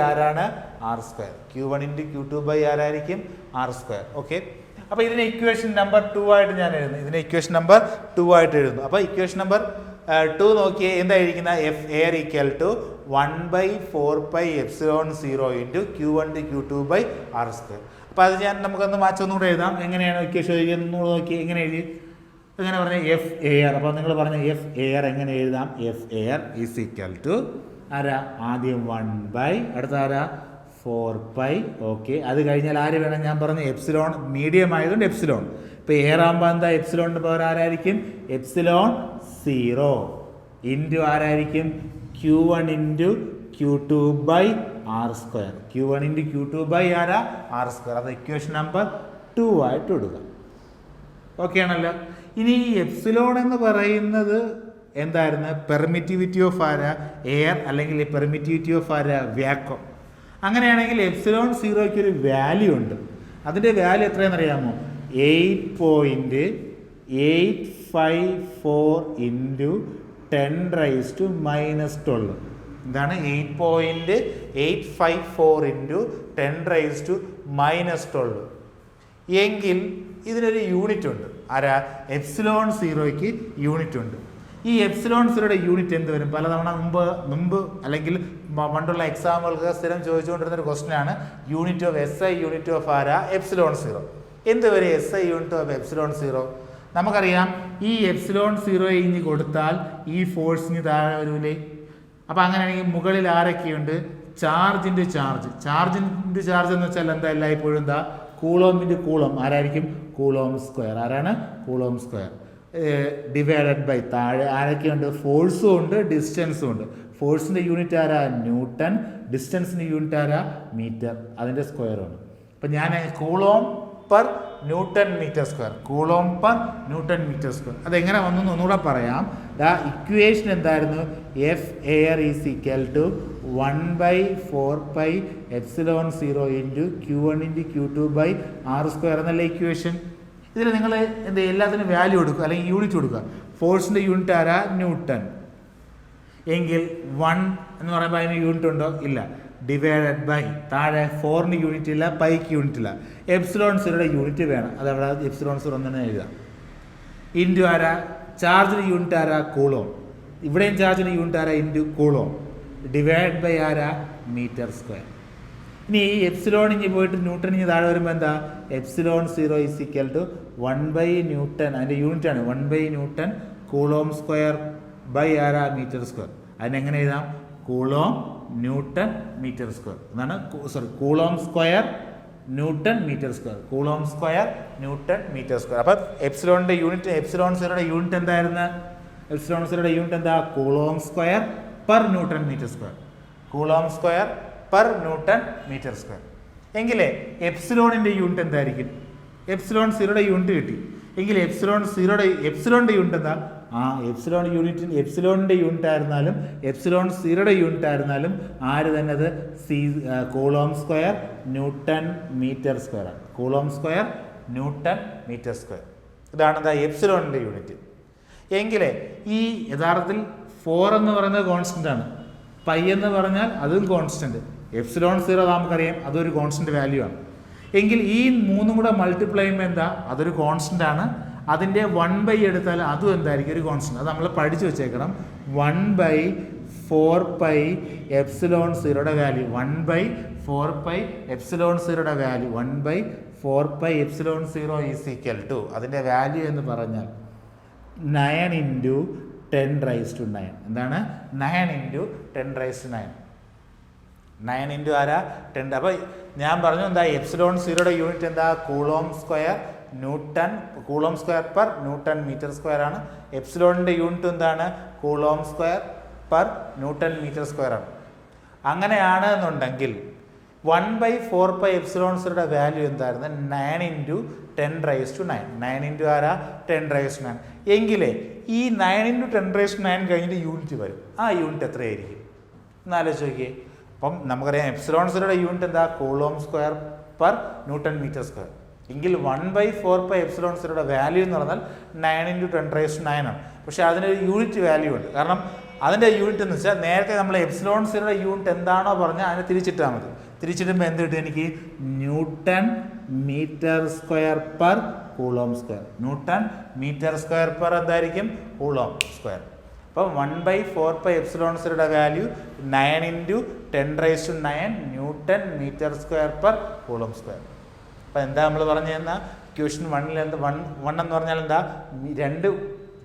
ആരാണ്, R². Q1 × Q2 ആരായിരിക്കും, R². ഓക്കെ, അപ്പോൾ ഇതിന് ഇക്വേഷൻ നമ്പർ 2 ആയിട്ട് ഞാൻ എഴുതുന്നു. ഇതിന് ഇക്വേഷൻ നമ്പർ 2 ആയിട്ട് എഴുതുന്നു. അപ്പോൾ ഇക്വേഷൻ നമ്പർ 2 നോക്കിയേ എന്തായിരിക്കുന്ന, F air equal to 1/4π epsilon 0 × Q1 × Q2 R². അപ്പോൾ അത് നമുക്കൊന്ന് മാറ്റൊന്നുകൂടെ എഴുതാം. എങ്ങനെയാണ് ഇക്വേഷൻ എഴുതുന്നത് നോക്കി, എങ്ങനെ എഴുതി, എങ്ങനെ പറഞ്ഞാൽ എഫ് എയർ. അപ്പോൾ നിങ്ങൾ പറഞ്ഞ എഫ് എയർ എങ്ങനെ എഴുതാം, F air is equal to ആരാ, ആദ്യം 1/ അടുത്ത ആരാ 4π. ഓക്കെ, അത് കഴിഞ്ഞാൽ ആര് വേണം, ഞാൻ പറഞ്ഞു എപ്സിലോൺ മീഡിയം ആയതുകൊണ്ട് എപ്സിലോൺ. ഇപ്പോൾ എയർ ആകുമ്പോൾ എന്താ, എപ്സിലോണിൻ്റെ പവർ ആരായിരിക്കും, എപ്സിലോൺ 0 ഇൻറ്റു ആരായിരിക്കും, Q1 × Q2 R². Q1 × Q2 ആരാ, R². അത് ഇക്വേഷൻ നമ്പർ 2 ആയിട്ട് എടുക്കുക. ഓക്കെ ആണല്ലോ. ഇനി ഈ എപ്സിലോൺ എന്ന് പറയുന്നത് എന്തായിരുന്നു, പെർമിറ്റിവിറ്റി ഓഫ് ആരാ, എയർ, അല്ലെങ്കിൽ പെർമിറ്റിവിറ്റി ഓഫ് ആരാ, വാക്വം. അങ്ങനെയാണെങ്കിൽ എപ്സിലോൺ 0യ്ക്ക് ഒരു വാല്യൂ ഉണ്ട്. അതിൻ്റെ വാല്യൂ എത്രയാണെന്നറിയാമോ, 8.854 × 10⁻⁻12. ഇതാണ് 8.854 × 10⁻⁻12. എങ്കിൽ ഇതിനൊരു യൂണിറ്റ് ഉണ്ട്. ആരാ, എപ്സിലോൺ 0യ്ക്ക് യൂണിറ്റ് ഉണ്ട്. ഈ എപ്സിലോൺ 0യുടെ യൂണിറ്റ് എന്ത് വരും, പലതവണ മുമ്പ് അല്ലെങ്കിൽ പണ്ടുള്ള എക്സാമുകൾക്ക് സ്ഥിരം ചോദിച്ചുകൊണ്ടിരുന്നൊരു ക്വസ്റ്റ്യനാണ്, unit of SI unit of ആരാ, എപ്സിലോൺ 0. എന്ത് വരും SI യൂണിറ്റ് ഓഫ് എപ്സിലോൺ 0? നമുക്കറിയാം ഈ എപ്സിലോൺ 0 ഇഞ്ഞ് കൊടുത്താൽ ഈ ഫോഴ്സിന് താഴെ വരൂലേ. അപ്പോൾ അങ്ങനെയാണെങ്കിൽ മുകളിൽ ആരൊക്കെയുണ്ട്, ചാർജിൻ്റെ ചാർജ്. ചാർജിൻ്റെ ചാർജ് എന്ന് വെച്ചാൽ എന്താ, എല്ലായ്പ്പോഴും എന്താ, കൂളോമിൻ്റെ കൂളം ആരായിരിക്കും, കൂളോം സ്ക്വയർ. ആരാണ്, കൂളോം സ്ക്വയർ ഡിവൈഡഡ് ബൈ താഴെ ആരൊക്കെയുണ്ട്, ഫോഴ്സും ഉണ്ട് ഡിസ്റ്റൻസും ഉണ്ട്. ഫോഴ്സിൻ്റെ യൂണിറ്റ് ആരാ, ന്യൂട്ടൺ. ഡിസ്റ്റൻസിൻ്റെ യൂണിറ്റ് ആരാ, മീറ്റർ. അതിൻ്റെ സ്ക്വയറാണ്. അപ്പം ഞാൻ coulomb per newton metre square, coulomb per newton metre square. അതെങ്ങനെ വന്നു ഒന്നുകൂടെ പറയാം. ഇക്വേഷൻ എന്തായിരുന്നു, F air is equal to 1/4π epsilon 0 × Q1 × Q2 R² എന്നല്ല ഇക്വേഷൻ. ഇതിൽ നിങ്ങൾ എന്ത് എല്ലാത്തിനും വാല്യൂ കൊടുക്കുക, അല്ലെങ്കിൽ യൂണിറ്റ് കൊടുക്കുക. ഫോഴ്സിൻ്റെ യൂണിറ്റ് ആരാ, ന്യൂട്ടൺ. എങ്കിൽ 1 എന്ന് പറയുമ്പോൾ അതിന് യൂണിറ്റ് ഉണ്ടോ, ഇല്ല. ഡിവൈഡഡ് ബൈ താഴെ 4ന് യൂണിറ്റ് ഇല്ല, പൈക്ക് യൂണിറ്റ് ഇല്ല. എപ്സിലോൺ 0യുടെ യൂണിറ്റ് വേണം, അതവിടെ എപ്സിലോൺ 0 തന്നെ എഴുതാം. ഇൻറ്റു ആരാ, ചാർജിന് യൂണിറ്റ് ആരാ, കൂളോം. ഇവിടെയും ചാർജിന് യൂണിറ്റ് ആരാ, ഇൻറ്റു കൂളോം. ഡിവൈഡ് ബൈ ആരാ, മീറ്റർ സ്ക്വയർ. ഇനി ഈ എപ്സിലോൺ ഇഞ്ഞ് പോയിട്ട് ന്യൂട്ടൺ ഇഞ്ഞ് താഴെ വരുമ്പോൾ എന്താ, എപ്സിലോൺ 0 ഈസ് ഈക്വൽ ടു 1/ന്യൂട്ടൺ. അതിൻ്റെ യൂണിറ്റാണ് 1/ന്യൂട്ടൺ കൂളോം സ്ക്വയർ ബൈ ആരാ, മീറ്റർ സ്ക്വയർ. അതിനെങ്ങനെ എഴുതാം, കൂളോം ന്യൂട്ടൺ മീറ്റർ സ്ക്വയർ എന്നാണ്. Coulomb square newton metre square, coulomb square newton metre square. അപ്പം എപ്സിലോണിൻ്റെ യൂണിറ്റ്, എപ്സിലോൺ 0യുടെ യൂണിറ്റ് എന്തായിരുന്നു, എപ്സിലോൺ 0യുടെ യൂണിറ്റ് എന്താ, coulomb square per newton metre square. Coulomb square per newton metre square. എങ്കിലേ എപ്സിലോണിൻ്റെ unit എന്തായിരിക്കും, എപ്സിലോൺ 0യുടെ യൂണിറ്റ് കിട്ടി. എങ്കിൽ എപ്സിലോണിൻ്റെ യൂണിറ്റ് എന്താ, എപ്സിലോൺ യൂണിറ്റ്, എപ്സിലോണിൻ്റെ യൂണിറ്റ് ആയിരുന്നാലും എപ്സിലോൺ 0യുടെ യൂണിറ്റ് ആയിരുന്നാലും ആര് തന്നെ അത് coulomb square newton metre square ആണ്. Coulomb square newton metre square. ഇതാണ് എന്താ എപ്സിലോണിൻ്റെ യൂണിറ്റ്. എങ്കിൽ ഈ യഥാർത്ഥത്തിൽ 4 എന്ന് പറയുന്നത് കോൺസ്റ്റൻ്റ് ആണ്, പൈ എന്ന് പറഞ്ഞാൽ അതും കോൺസ്റ്റൻറ്റ്, എപ്സിലോൺ 0 നമുക്കറിയാം അതൊരു കോൺസ്റ്റൻറ്റ് വാല്യൂ ആണ്. എങ്കിൽ ഈ 3 കൂടെ മൾട്ടിപ്ലൈ ചെയ്യുമ്പോൾ എന്താ അതൊരു കോൺസ്റ്റൻ്റ് ആണ്. അതിൻ്റെ 1/, എടുത്താൽ അതും എന്തായിരിക്കും ഒരു കോൺസ്റ്റൻറ്റ്. അത് നമ്മൾ പഠിച്ചു വെച്ചേക്കണം. 1/4π എപ്സിലോൺ 0യുടെ വാല്യൂ 1/4π എപ്സിലോൺ 0യുടെ value 1/4π epsilon 0 is equal to അതിൻ്റെ വാല്യൂ എന്ന് പറഞ്ഞാൽ 9 × 10⁻⁹. എന്താണ് 9 × 10⁻⁹. 9 × ആരാ 10. അപ്പോൾ ഞാൻ പറഞ്ഞു എന്താ എപ്സിലോൺ 0യുടെ യൂണിറ്റ് എന്താ coulomb square newton, coulomb square per newton metre square ആണ്. എപ്സിലോണിൻ്റെ യൂണിറ്റ് എന്താണ് coulomb square per newton metre square ആണ്. അങ്ങനെയാണ് എന്നുണ്ടെങ്കിൽ 1/4π എപ്സിലോൺ 0യുടെ വാല്യൂ എന്തായിരുന്നു 9 × 10⁻⁹. 9 × ആരാ 10⁻⁹. എങ്കിലേ ഈ 9 × 10⁻⁹ കഴിഞ്ഞിട്ട് യൂണിറ്റ് വരും. ആ യൂണിറ്റ് എത്രയായിരിക്കും എന്നാലോചിച്ച് നോക്കിയേ. അപ്പം നമുക്കറിയാം എപ്സിലോൺ 0യുടെ യൂണിറ്റ് എന്താ coulomb square per newton metre square. എങ്കിൽ 1/4π എപ്സിലോൺ 0യുടെ വാല്യൂ എന്ന് പറഞ്ഞാൽ 9 × 10⁻⁹ ആണ്. പക്ഷേ അതിനൊരു യൂണിറ്റ് വാല്യൂ ഉണ്ട്. കാരണം അതിൻ്റെ യൂണിറ്റ് എന്ന് വെച്ചാൽ നേരത്തെ നമ്മൾ എപ്സിലോൺ 0യുടെ യൂണിറ്റ് എന്താണോ പറഞ്ഞാൽ അതിനെ തിരിച്ചിട്ടാൽ മതി. തിരിച്ചിടുമ്പോൾ എന്ത് കിട്ടും എനിക്ക് newton metre square per coulomb square. Newton metre square per എന്തായിരിക്കും കൂളോം സ്ക്വയർ. അപ്പോൾ 1/4π എപ്സിലോൺ 0യുടെ value 9 × 10⁻⁹ newton metre square per coulomb square. അപ്പോൾ എന്താ നമ്മൾ പറഞ്ഞു തന്നാൽ ഇക്വേഷൻ 1 എന്ത് 1 എന്ന് പറഞ്ഞാൽ എന്താ 2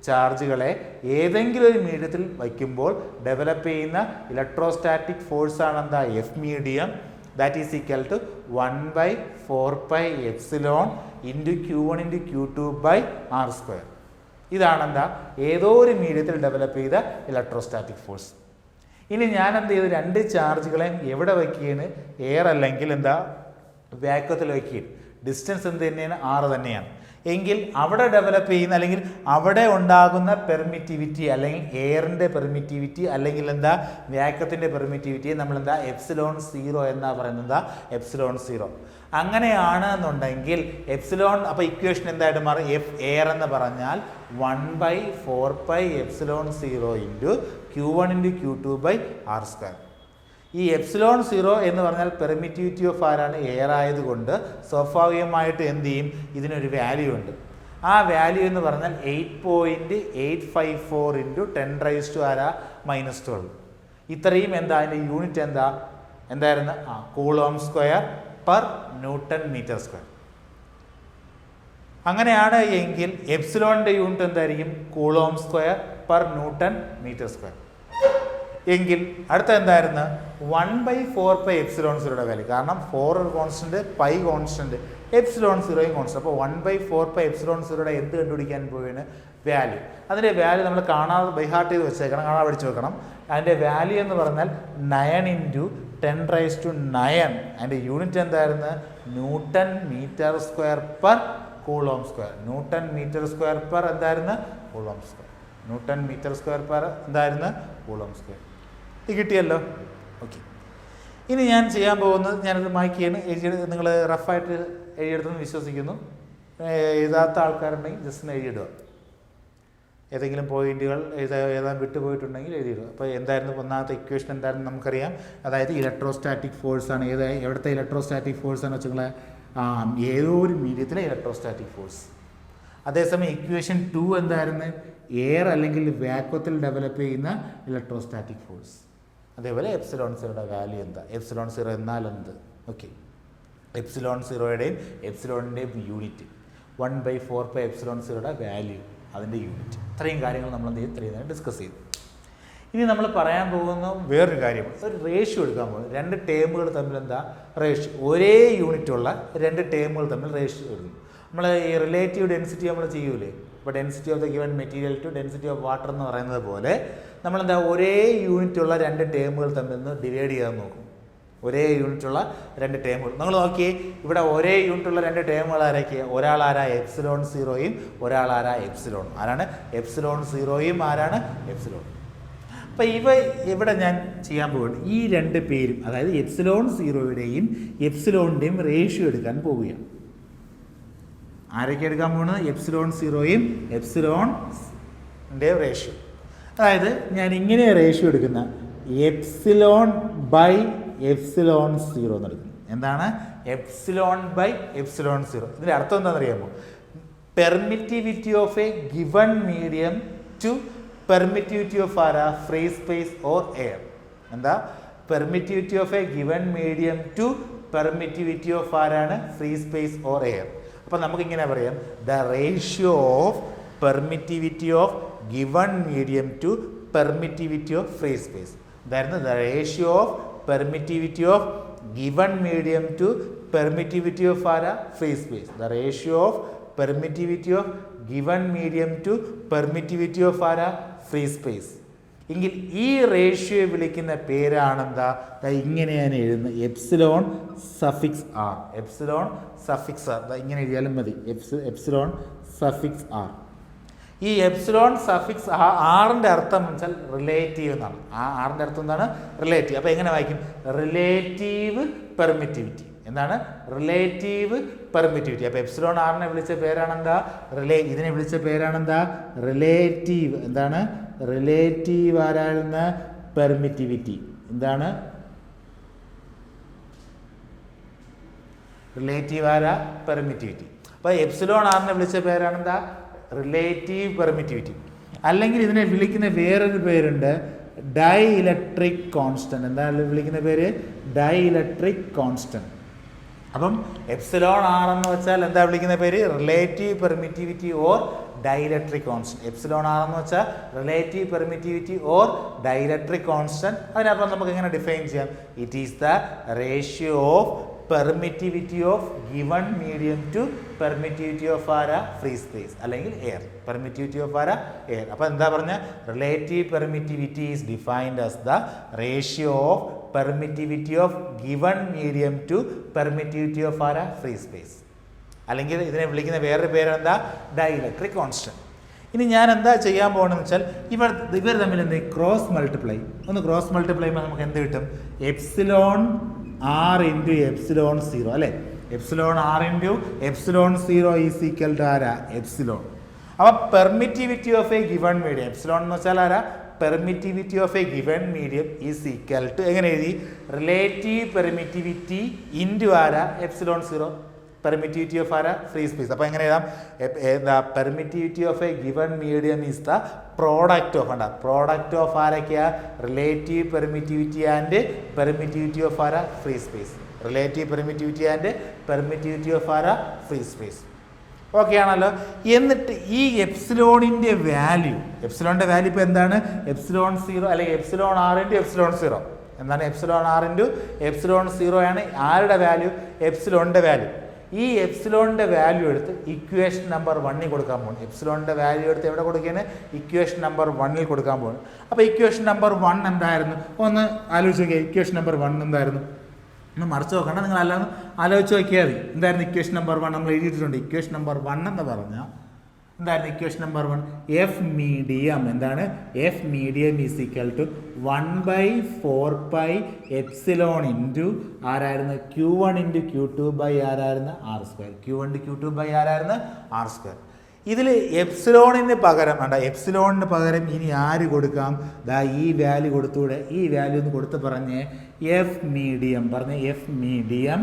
ചാർജുകളെ ഏതെങ്കിലും ഒരു മീഡിയത്തിൽ വയ്ക്കുമ്പോൾ ഡെവലപ്പ് ചെയ്യുന്ന ഇലക്ട്രോസ്റ്റാറ്റിക് ഫോഴ്സാണ് എന്താ F medium. That is equal to 1/4π epsilon × Q1 × Q2/r². ഇതാണ് എന്താ ഏതോ ഒരു മീഡിയത്തിൽ ഡെവലപ്പ് ചെയ്ത ഇലക്ട്രോസ്റ്റാറ്റിക് ഫോഴ്സ്. ഇനി ഞാൻ എന്ത് ചെയ്തു 2 ചാർജുകളെയും എവിടെ വയ്ക്കുകയാണ് എയർ അല്ലെങ്കിൽ എന്താ വാക്വത്തിൽ വയ്ക്കുകയും ഡിസ്റ്റൻസ് എന്ത് തന്നെയാണ് r തന്നെയാണ്. എങ്കിൽ അവിടെ ഡെവലപ്പ് ചെയ്യുന്ന അല്ലെങ്കിൽ അവിടെ ഉണ്ടാകുന്ന പെർമിറ്റിവിറ്റി അല്ലെങ്കിൽ എയറിൻ്റെ പെർമിറ്റിവിറ്റി അല്ലെങ്കിൽ എന്താ വാക്വത്തിൻ്റെ പെർമിറ്റിവിറ്റിയെ നമ്മൾ എന്താ എപ്സിലോൺ 0 എന്നാ പറയുന്നത് എന്താ എപ്സിലോൺ 0. അങ്ങനെയാണ് എന്നുണ്ടെങ്കിൽ എപ്സിലോൺ അപ്പോൾ ഇക്വേഷൻ എന്തായിട്ട് മാറും എഫ് എയർ എന്ന് പറഞ്ഞാൽ 1/4π എപ്സിലോൺ 0 × Q1 × Q2/r². ഈ എപ്സിലോൺ 0 എന്ന് പറഞ്ഞാൽ പെർമിറ്റിവിറ്റി ഓഫ് ആരാണ് എയർ ആയതുകൊണ്ട് സ്വാഭാവികമായിട്ട് എന്ത് ചെയ്യും ഇതിനൊരു വാല്യൂ ഉണ്ട്. ആ വാല്യൂ എന്ന് പറഞ്ഞാൽ 8.854 × 10⁻⁻12. ഇത്രയും എന്താ അതിൻ്റെ യൂണിറ്റ് എന്തായിരുന്നു coulomb square per newton metre square. അങ്ങനെയാണ് എങ്കിൽ എപ്സിലോണിൻ്റെ യൂണിറ്റ് എന്തായിരിക്കും coulomb square per newton metre square. എങ്കിൽ അടുത്ത എന്തായിരുന്നു 1/4π എപ്സിലോൺ 0യുടെ വാല്യൂ. കാരണം 4 constant pi constant epsilon 0 constant. അപ്പോൾ 1/4π എപ്സിലോൺ 0യുടെ എന്ത് കണ്ടുപിടിക്കാൻ പോവുകയാണ് വാല്യൂ. അതിൻ്റെ വാല്യൂ നമ്മൾ കാണാതെ ബൈഹാർട്ട് ചെയ്ത് വെച്ചേക്കണം, കാണാതെ പഠിച്ചു വെക്കണം. അതിൻ്റെ വാല്യൂ എന്ന് പറഞ്ഞാൽ 9 × 10⁻⁹. അതിൻ്റെ യൂണിറ്റ് എന്തായിരുന്നു newton metre square per coulomb square. Newton metre square per എന്തായിരുന്നു coulomb square. Newton metre square per എന്തായിരുന്നു കൂളോം സ്ക്വയർ. ഇത് കിട്ടിയല്ലോ. ഓക്കെ, ഇനി ഞാൻ ചെയ്യാൻ പോകുന്നത് ഞാനത് മായ്ക്കുകയാണ്. നിങ്ങൾ റഫായിട്ട് എഴുതിയെടുത്തെന്ന് വിശ്വസിക്കുന്നു. എഴുതാത്ത ആൾക്കാരുണ്ടെങ്കിൽ ജസ്റ്റ് ഒന്ന് എഴുതിയിടുക. ഏതെങ്കിലും പോയിന്റുകൾ എഴുതാൻ വിട്ടുപോയിട്ടുണ്ടെങ്കിൽ എഴുതിയിടുക. അപ്പോൾ എന്തായിരുന്നു ഒന്നാമത്തെ ഇക്വേഷൻ എന്തായിരുന്നു നമുക്കറിയാം. അതായത് ഇലക്ട്രോസ്റ്റാറ്റിക് ഫോഴ്സാണ്. എവിടുത്തെ ഇലക്ട്രോസ്റ്റാറ്റിക് ഫോഴ്സാണ് വെച്ചാൽ ഏതോ ഒരു മീഡിയത്തിലെ ഇലക്ട്രോസ്റ്റാറ്റിക് ഫോഴ്സ്. അതേസമയം ഇക്വേഷൻ 2 എന്തായിരുന്നു എയർ അല്ലെങ്കിൽ വാക്വത്തിൽ ഡെവലപ്പ് ചെയ്യുന്ന ഇലക്ട്രോസ്റ്റാറ്റിക് ഫോഴ്സ്. അതേപോലെ എപ്സിലോൺ 0യുടെ വാല്യൂ എന്താ, എപ്സിലോൺ 0 എന്നാൽ എന്ത്. ഓക്കെ, എപ്സിലോൺ 0യുടെയും എപ്സിലോണിൻ്റെയും യൂണിറ്റ് 1/4π എപ്സിലോൺ 0യുടെ വാല്യൂ അതിൻ്റെ യൂണിറ്റ്. ഇത്രയും കാര്യങ്ങൾ നമ്മൾ എന്ത് ചെയ്യും ഇത്രയും നേരം ഡിസ്കസ് ചെയ്തു. ഇനി നമ്മൾ പറയാൻ പോകുന്ന വേറൊരു കാര്യം, ഒരു റേഷ്യോ എടുക്കാൻ പോകുന്നത്. 2 ടേമുകൾ തമ്മിൽ എന്താ റേഷ്യോ, ഒരേ യൂണിറ്റുള്ള 2 ടേമുകൾ തമ്മിൽ റേഷ്യോ എടുക്കും. നമ്മൾ ഈ റിലേറ്റീവ് ഡെൻസിറ്റി നമ്മൾ ചെയ്യൂലേ. ഇപ്പോൾ density of the given material to density of water എന്ന് പറയുന്നത് പോലെ നമ്മളെന്താ ഒരേ യൂണിറ്റുള്ള 2 ടേമുകൾ തമ്മിൽ നിന്ന് ഡിവൈഡ് ചെയ്യാൻ നോക്കും. ഒരേ യൂണിറ്റുള്ള 2 ടേമുകൾ നിങ്ങൾ നോക്കിയേ. ഇവിടെ ഒരേ യൂണിറ്റുള്ള 2 ടേമുകൾ ആരൊക്കെ, ഒരാളാരാ എപ്സിലോൺ 0യും ഒരാളാരാ എപ്സിലോൺ. ആരാണ് എപ്സിലോൺ 0യും ആരാണ് എപ്സിലോൺ. അപ്പോൾ ഇവിടെ ഞാൻ ചെയ്യാൻ പോകുന്നത് ഈ 2 പേരും അതായത് എപ്സിലോൺ 0യുടെയും എപ്സിലോണിൻ്റെയും റേഷ്യോ എടുക്കാൻ പോവുകയാണ്. ആരൊക്കെ എടുക്കാൻ പോകുന്നത്? എപ്സിലോൺ സീറോയും എപ്സിലോണിൻ്റെ റേഷ്യോ. അതായത് ഞാൻ ഇങ്ങനെ റേഷ്യോ എടുക്കുന്ന എപ്സിലോൺ ബൈ എപ്സിലോൺ സീറോ എന്ന് എടുക്കുന്നു. എന്താണ്? Epsilon by epsilon zero. ഇതിൻ്റെ അർത്ഥം എന്താണെന്ന് അറിയാമോ? Permittivity of a given medium to permittivity of ആരാ? Free space or air. എന്താ? Permittivity of a given medium to permittivity of ആരാണ്? Free space or air. അപ്പോൾ നമുക്കിങ്ങനെ പറയാം, the ratio of permittivity of given medium to permittivity of free space. ഇതായിരുന്നു the ratio of permittivity of given medium to permittivity of ആരാ? Free space. The ratio of permittivity of given medium to permittivity of ആരാ? Free space. എങ്കിൽ ഈ റേഷ്യോയെ വിളിക്കുന്ന പേരാണെന്താ? ഇങ്ങനെ ഞാൻ എഴുതുന്നത് epsilon suffix R. Epsilon suffix R ഇങ്ങനെ എഴുതിയാലും മതി. Epsilon suffix R. ഈ എപ്സിലോൺ സഫിക്സ് ആറിൻ്റെ അർത്ഥം എന്ന് വെച്ചാൽ റിലേറ്റീവ് എന്നാണ്. ആ ആറിൻ്റെ അർത്ഥം എന്താണ്? റിലേറ്റീവ്. അപ്പോൾ എങ്ങനെ വായിക്കും? Relative permittivity. എന്താണ്? Relative permittivity. അപ്പോൾ എപ്സിലോൺ ആറിനെ വിളിച്ച പേരാണെന്താ? ഇതിനെ വിളിച്ച പേരാണെന്താ? റിലേറ്റീവ്. എന്താണ്? റിലേറ്റീവ് ആരായിരുന്ന പെർമിറ്റിവിറ്റി. എന്താണ്? റിലേറ്റീവ് ആരാ? പെർമിറ്റിവിറ്റി. അപ്പോൾ എപ്സിലോൺ ആറിനെ വിളിച്ച പേരാണെന്താ? Relative permittivity. അല്ലെങ്കിൽ ഇതിനെ വിളിക്കുന്ന വേറൊരു പേരുണ്ട്, ഡൈ ഇലക്ട്രിക് കോൺസ്റ്റന്റ്. എന്താണ് വിളിക്കുന്ന പേര്? Dielectric constant. അപ്പം എപ്സിലോൺ ആർ എന്ന് വെച്ചാൽ എന്താ വിളിക്കുന്ന പേര്? Relative permittivity or dielectric constant. Epsilon R എന്ന് വെച്ചാൽ relative permittivity or dielectric constant. അതിനപ്പുറം നമുക്ക് എങ്ങനെ ഡിഫൈൻ ചെയ്യാം? It is the ratio of permittivity of given medium to permittivity of ആരാ? ഫ്രീ സ്പേസ് അല്ലെങ്കിൽ എയർ. പെർമിറ്റിവിറ്റി ഓഫ് ആരാ? എയർ. അപ്പോൾ എന്താ പറഞ്ഞ? Relative permittivity is defined as the ratio of permittivity of given medium to permittivity of ആരാ? Free space. അല്ലെങ്കിൽ ഇതിനെ വിളിക്കുന്ന വേറൊരു പേരെന്താ? Dielectric constant. ഇനി ഞാൻ എന്താ ചെയ്യാൻ പോകണമെന്ന് വെച്ചാൽ ഇവർ തമ്മിൽ എന്ത്? Cross multiply. ഒന്ന് ക്രോസ് മൾട്ടിപ്ലൈ ചെയ്യുമ്പോൾ നമുക്ക് എന്ത് കിട്ടും? Epsilon R into epsilon zero അല്ലേ? Epsilon R into epsilon zero is equal to ആരാ? എപ്സിലോൺ. അപ്പോൾ permittivity of a given medium, epsilon എന്ന് വെച്ചാൽ ആരാ? Permittivity of a given medium is equal to എങ്ങനെ എഴുതി? റിലേറ്റീവ് പെർമിറ്റിവിറ്റി ഇൻറ്റു ആരാ? Epsilon zero. Permittivity of ആരാ? Free space. അപ്പോൾ എങ്ങനെ എഴുതാം? എന്താ? Permittivity of a given medium is the product of എന്താ? പ്രോഡക്റ്റ് ഓഫ് ആരൊക്കെയാ? Relative permittivity and permittivity of ആരാ? Free space. Relative permittivity and permittivity of ആരാ? Free space. ഓക്കെ ആണല്ലോ. എന്നിട്ട് ഈ എപ്സിലോണിൻ്റെ വാല്യൂ, എപ്സിലോണിൻ്റെ വാല്യൂ ഇപ്പോൾ എന്താണ്? എപ്സിലോൺ സീറോ അല്ലെങ്കിൽ epsilon R into epsilon zero. എന്താണ്? Epsilon R into epsilon zero ആണ് ആരുടെ വാല്യൂ? എപ്സിലോണിൻ്റെ വാല്യൂ. ഈ എപ്സിലോണിൻ്റെ വാല്യൂ എടുത്ത് ഇക്വേഷൻ നമ്പർ 1 കൊടുക്കാൻ പോകുന്നു. എപ്സിലോണിൻ്റെ വാല്യൂ എടുത്ത് എവിടെ കൊടുക്കുകയാണ്? ഇക്വേഷൻ നമ്പർ 1 കൊടുക്കാൻ പോകുന്നു. അപ്പോൾ ഇക്വേഷൻ നമ്പർ 1 എന്തായിരുന്നു? ഒന്ന് ആലോചിച്ച് നോക്കിയാൽ ഇക്വേഷൻ നമ്പർ 1 എന്തായിരുന്നു? ഒന്ന് മറിച്ച് നോക്കണ്ട, നിങ്ങൾ അല്ലാതെ ആലോചിച്ച് നോക്കിയാൽ മതി. എന്തായിരുന്നു ഇക്വേഷൻ നമ്പർ 1? നമ്മൾ എഴുതിയിട്ടുണ്ട്. ഇക്വേഷൻ നമ്പർ 1 എന്ന് പറഞ്ഞാൽ എന്തായിരുന്നു? Equation number 1 F medium. എന്താണ്? F medium is equal to 1/4 epsilon into ആരായിരുന്നു? Q1 ഇൻറ്റു Q2 ബൈ ആരായിരുന്നു? R square. Q1 Q2 by ആരായിരുന്നു? R square. ഇതിൽ എപ്സിലോണിന് പകരം വേണ്ട, എപ്സിലോണിന് പകരം ഇനി ആര് കൊടുക്കാം? ദാ ഈ വാല്യൂ കൊടുത്തൂടെ? ഈ വാല്യൂ ഒന്ന് കൊടുത്ത് പറഞ്ഞ് എഫ് മീഡിയം പറഞ്ഞ് F medium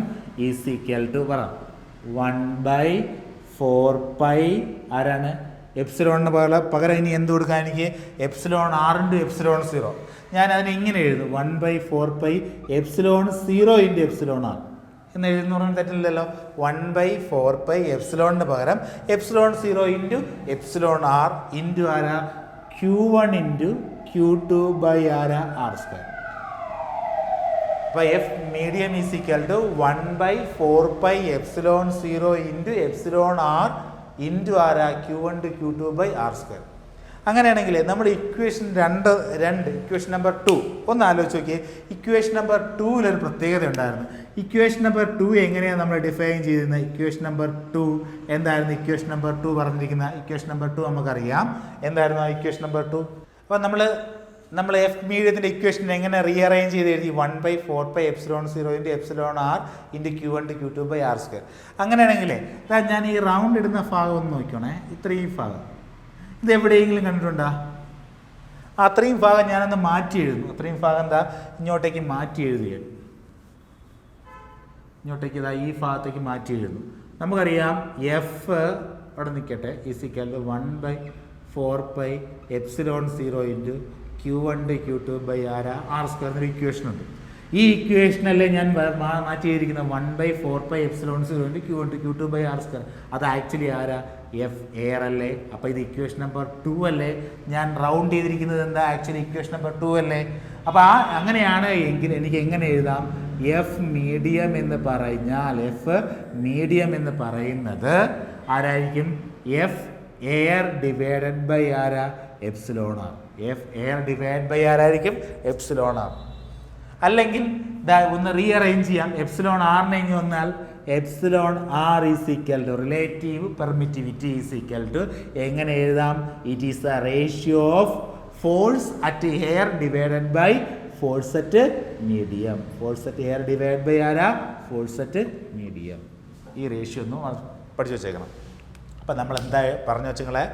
is equal to പറ 1/4 ആരാണ്? എപ്സിലോണിന് പകരം ഇനി എന്ത് കൊടുക്കാം എനിക്ക്? Epsilon R into epsilon zero. ഞാൻ അതിനെ ഇങ്ങനെ എഴുതും 1/4 epsilon zero into epsilon R എന്ന് എഴുതുന്ന പറഞ്ഞാൽ തെറ്റില്ലല്ലോ. 1/4 എപ്സിലോണിന് പകരം epsilon zero into epsilon R into ആരാ? Q1 ഇൻറ്റു Q2 ബൈ ആരാ? R square. അപ്പോൾ F medium is equal to 1/4 epsilon zero into epsilon R into ആരാ? Q1 to Q2 by R square. അങ്ങനെയാണെങ്കിൽ നമ്മുടെ ഇക്വേഷൻ ഇക്വേഷൻ നമ്പർ 2 ഒന്ന് ആലോചിച്ച് നോക്കിയേ. Equation number 2-ലൊരു പ്രത്യേകത ഉണ്ടായിരുന്നു. ഇക്വേഷൻ നമ്പർ 2 എങ്ങനെയാണ് നമ്മൾ ഡിഫൈൻ ചെയ്തിരുന്നത്? ഇക്വേഷൻ നമ്പർ 2 എന്തായിരുന്നു? ഇക്വേഷൻ നമ്പർ 2 പറഞ്ഞിരിക്കുന്ന ഇക്വേഷൻ നമ്പർ 2 നമുക്കറിയാം. എന്തായിരുന്നു ആ ഇക്വേഷൻ നമ്പർ 2? അപ്പോൾ നമ്മൾ നമ്മൾ എഫ് മീഡിയത്തിൻ്റെ ഇക്വേഷൻ എങ്ങനെ റീഅറേഞ്ച് ചെയ്ത് എഴുതി 1/4πε0 into epsilon R into Q1 Q2/r². അങ്ങനെയാണെങ്കിലേ ഞാൻ ഈ റൗണ്ട് ഇടുന്ന ഭാഗം ഒന്ന് നോക്കണേ. ഇത്രയും ഭാഗം ഇത് എവിടെയെങ്കിലും കണ്ടിട്ടുണ്ടോ? അത്രയും ഭാഗം ഞാനൊന്ന് മാറ്റി എഴുതുന്നു. അത്രയും ഭാഗം എന്താ ഇങ്ങോട്ടേക്ക് മാറ്റി എഴുതുകയാണ്. ഇങ്ങോട്ടേക്ക് ഇതാ ഈ ഭാഗത്തേക്ക് മാറ്റി എഴുതുന്നു. നമുക്കറിയാം എഫ് അവിടെ നിൽക്കട്ടെ ഈസിക്കൽ 1/4πε0 ഇൻറ്റു Q1 Q2/r² എന്നൊരു ഇക്വേഷൻ ഉണ്ട്. ഈ ഇക്വേഷനല്ലേ ഞാൻ മാറ്റി ചെയ്തിരിക്കുന്നത് 1/4πε0 ഇൻറ്റു Q1 Q2/r². അത് ആക്ച്വലി ആരാ? എഫ് എയർ അല്ലേ? അപ്പോൾ ഇത് ഇക്വേഷൻ നമ്പർ 2 അല്ലേ? ഞാൻ റൗണ്ട് ചെയ്തിരിക്കുന്നത് എന്താ? ആക്ച്വലി ഇക്വേഷൻ നമ്പർ 2 അല്ലേ? അപ്പോൾ അങ്ങനെയാണ് എങ്കിൽ എനിക്ക് എങ്ങനെ എഴുതാം? എഫ് മീഡിയം എന്ന് പറഞ്ഞാൽ എഫ് മീഡിയം എന്ന് പറയുന്നത് ആരായിരിക്കും? എഫ് എയർ ഡിവൈഡഡ് ബൈ ആരാ? Epsilon R. F air divide by ആരായിരിക്കും? Epsilon R. അല്ലെങ്കിൽ ഒന്ന് റീഅറേഞ്ച് ചെയ്യാം. എപ്സിലോൺ ആറിനെ ഇനി വന്നാൽ epsilon R is equal to relative permittivity is equal to എങ്ങനെ എഴുതാം? It is the ratio of force at air divided by force at medium. Force at air divide by ആരാ? Force at medium. ഈ ratio ഒന്ന് പഠിച്ചു വെച്ചേക്കണം. അപ്പം നമ്മൾ എന്താ പറഞ്ഞു വെച്ചങ്ങളെ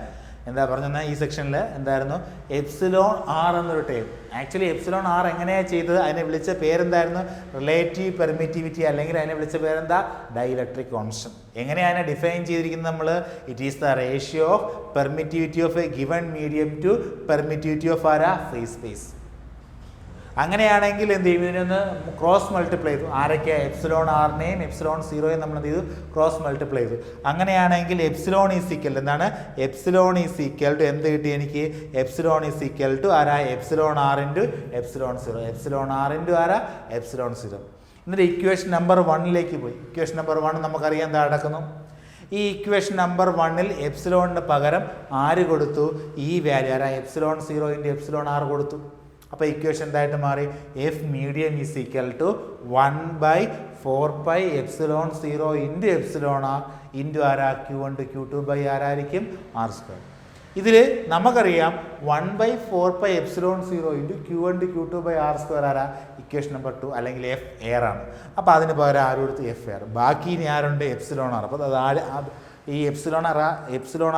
എന്താ പറഞ്ഞാൽ ഈ സെക്ഷനിൽ എന്തായിരുന്നു? എപ്സിലോൺ ആർ എന്നൊരു ടേം. ആക്ച്വലി എപ്സിലോൺ ആർ എങ്ങനെയാണ് ചെയ്തത്? അതിനെ വിളിച്ച പേരെന്തായിരുന്നു? റിലേറ്റീവ് പെർമിറ്റിവിറ്റി, അല്ലെങ്കിൽ അതിനെ വിളിച്ച പേരെന്താ? Dielectric constant. എങ്ങനെയാണ് അതിനെ ഡിഫൈൻ ചെയ്തിരിക്കുന്നത് നമ്മൾ? It is the ratio of permittivity of a given medium to permittivity of ആരാ? Free space. അങ്ങനെയാണെങ്കിൽ എന്ത് ചെയ്യും? ഇതിനൊന്ന് ക്രോസ് മൾട്ടിപ്ലൈ ചെയ്തു. ആരൊക്കെ? എപ്സിലോൺ ആറിനെയും എപ്സിലോൺ സീറോയും നമ്മൾ എന്ത് ചെയ്തു? ക്രോസ് മൾട്ടിപ്ലൈ ചെയ്തു. അങ്ങനെയാണെങ്കിൽ എപ്സിലോൺ ഈസ് ഈക്വൽ എന്താണ്? എപ്സിലോൺ ഈസ് ഈക്വൽ ടു എന്ത് കിട്ടി എനിക്ക്? എപ്സിലോൺ ഈസ് ഈക്വൽ ടു ആരാ? Epsilon R into epsilon zero. Epsilon R into ആരാ? Epsilon zero. എന്നിട്ട് ഇക്വേഷൻ നമ്പർ 1ലേക്ക് പോയി. ഇക്വേഷൻ നമ്പർ 1 നമുക്കറിയാം എന്താ നടക്കുന്നു. ഈ ഇക്വേഷൻ നമ്പർ 1ൽ എപ്സിലോണിന് പകരം ആര് കൊടുത്തു? ഈ വാല്യൂ ആരാ? Epsilon zero into epsilon R കൊടുത്തു. അപ്പോൾ ഇക്വേഷൻ എന്തായിട്ട് മാറി? F medium is equal to 1/4πε0 into epsilon R into ആരാ? Q1 Q2 ആരായിരിക്കും? r². ഇതിൽ നമുക്കറിയാം 1/4πε0 ഇൻറ്റു Q1 Q2 ആരാ? ഇക്വേഷൻ നമ്പർ 2 അല്ലെങ്കിൽ എഫ് എയർ ആണ്. അപ്പോൾ അതിന് പകരം ആരും എടുത്ത് എഫ് എയർ. ബാക്കി ഇനി ആരുണ്ട്? Epsilon R. അപ്പോൾ ഈ എപ്സിലോൺ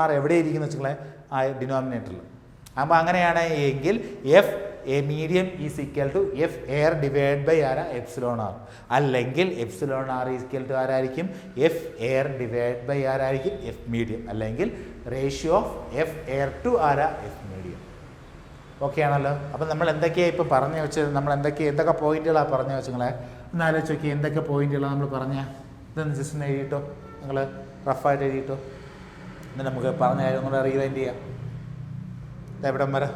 ആർ എവിടെ ഇരിക്കുന്നു വെച്ചാൽ ആ ഡിനോമിനേറ്ററിൽ. അപ്പോൾ അങ്ങനെയാണ് എങ്കിൽ F A medium is equal to F air divide by ആരാ? Epsilon R. അല്ലെങ്കിൽ epsilon R is equal to ആരായിരിക്കും? എഫ് എയർ ഡിവൈഡ് ബൈ ആരായിരിക്കും? F medium. അല്ലെങ്കിൽ ratio of F air to ആരാ? F medium. ഓക്കെ ആണല്ലോ. അപ്പം നമ്മൾ എന്തൊക്കെയാണ് ഇപ്പോൾ പറഞ്ഞു വെച്ചത്? നമ്മൾ എന്തൊക്കെ പോയിന്റുകളാണ് പറഞ്ഞു വെച്ചങ്ങളെ ഒന്ന് ആലോചിച്ച് നോക്കി. എന്തൊക്കെ പോയിന്റുകളാണ് നമ്മൾ പറഞ്ഞാൽ? ഇതൊന്ന് ജസ്റ്റ് ഒന്ന് എഴുതിയിട്ടോ, നിങ്ങൾ റഫായിട്ട് എഴുതിയിട്ടോ. എന്നിട്ട് നമുക്ക് പറഞ്ഞ കാര്യം ഒന്നുകൂടെ റീവൈൻഡ് ചെയ്യാം. എവിടം വരെ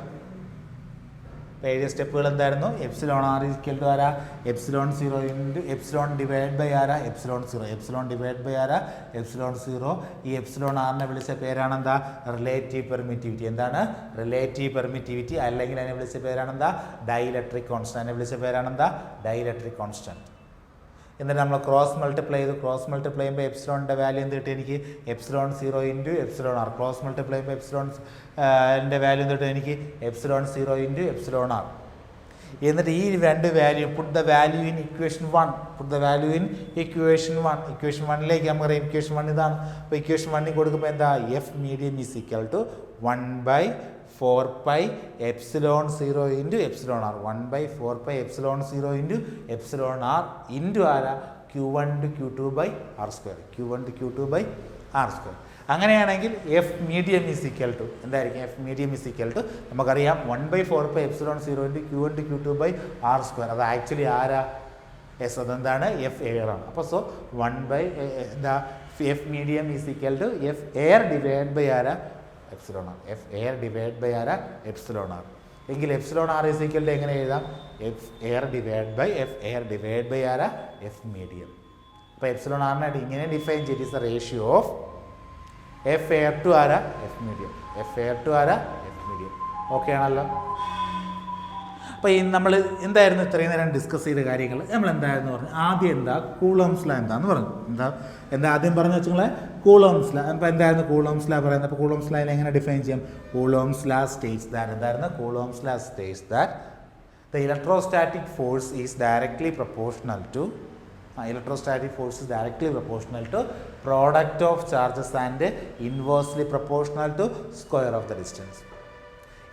എഴുതിയ സ്റ്റെപ്പുകൾ എന്തായിരുന്നു? എപ്സിലോൺ ആർ ഈക്വൽ ടു ആരാ? Epsilon zero into epsilon divide by ആരാ? Epsilon zero. Epsilon divide by ആരാ? Epsilon zero. ഈ എപ്സിലോൺ ആറിനെ വിളിച്ച പേരാണ് എന്താ? Relative permittivity. എന്താണ്? Relative permittivity. അല്ലെങ്കിൽ അതിനെ വിളിച്ച പേരാണ് എന്താ? Dielectric constant. അതിനെ വിളിച്ച പേരാണ് എന്താ? Dielectric constant. എന്നിട്ട് നമ്മൾ ക്രോസ് മൾട്ടിപ്ലൈ ചെയ്തു. ക്രോസ് മൾട്ടിപ്ലൈ ചെയ്യുമ്പോൾ എപ്സിലോണിൻ്റെ വാല്യൂ എന്ത് കിട്ടി എനിക്ക്? Epsilon zero into epsilon R. Cross multiply ചെയ്യുമ്പോൾ എപ്സിലോണിൻ്റെ വാല്യൂ എന്ത് കിട്ടും എനിക്ക്? Epsilon zero into epsilon R. എന്നിട്ട് ഈ രണ്ട് value put the value in equation 1. Put the value in equation 1. Equation 1ലേക്ക് നമുക്കറിയാം ഇക്വേഷൻ 1 ഇതാണ്. അപ്പോൾ ഇക്വേഷൻ 1ൽ കൊടുക്കുമ്പോൾ എന്താ? F medium is equal to 1/4πε0 into epsilon R. 1/4πε0 into epsilon R into ആരാ? Q1 Q2/r². Q1 Q2/r². അങ്ങനെയാണെങ്കിൽ F medium is equal to എന്തായിരിക്കും? F medium is equal to നമുക്കറിയാം 1/4πε0 ഇൻറ്റു Q1 Q2/r². അത് ആക്ച്വലി ആരാ? S അതെന്താണ്? F air ആണ്. അപ്പോൾ so എന്താ? F medium is equal to F air divide by ആരാ? Epsilon R. F air divide by ആരാ? Epsilon R. എങ്കിൽ epsilon R is equal to എങ്ങനെ എഴുതാം? F air divide by F air divide by ആരാ? F medium. അപ്പോൾ epsilon ആറിനായിട്ട് ഇങ്ങനെ define ചെയ്ത് is the ratio of F air to ആരാ? F medium. F air to ആരാ? F medium. ഓക്കെ ആണല്ലോ. അപ്പോൾ ഈ നമ്മൾ എന്തായിരുന്നു ഇത്രയും നേരം ഡിസ്കസ് ചെയ്ത കാര്യങ്ങൾ നമ്മൾ എന്തായിരുന്നു പറഞ്ഞു. ആദ്യം എന്താ കൂളോംസ് ലോ എന്താന്ന് പറഞ്ഞു. എന്താ ആദ്യം പറഞ്ഞു വെച്ചാൽ കൂളോംസ് ലോ. അപ്പോൾ എന്തായിരുന്നു കൂളോംസ് ലോ പറയുന്നത്? അപ്പോൾ കൂളോംസ് ലോയിൽ എങ്ങനെ ഡിഫൈൻ ചെയ്യാം? കൂളോംസ് ലോ സ്റ്റേറ്റ്സ് ദാറ്റ് എന്തായിരുന്നു? Coulomb's law states that the electrostatic force is directly proportional to product of charges and inversely proportional to square of the distance.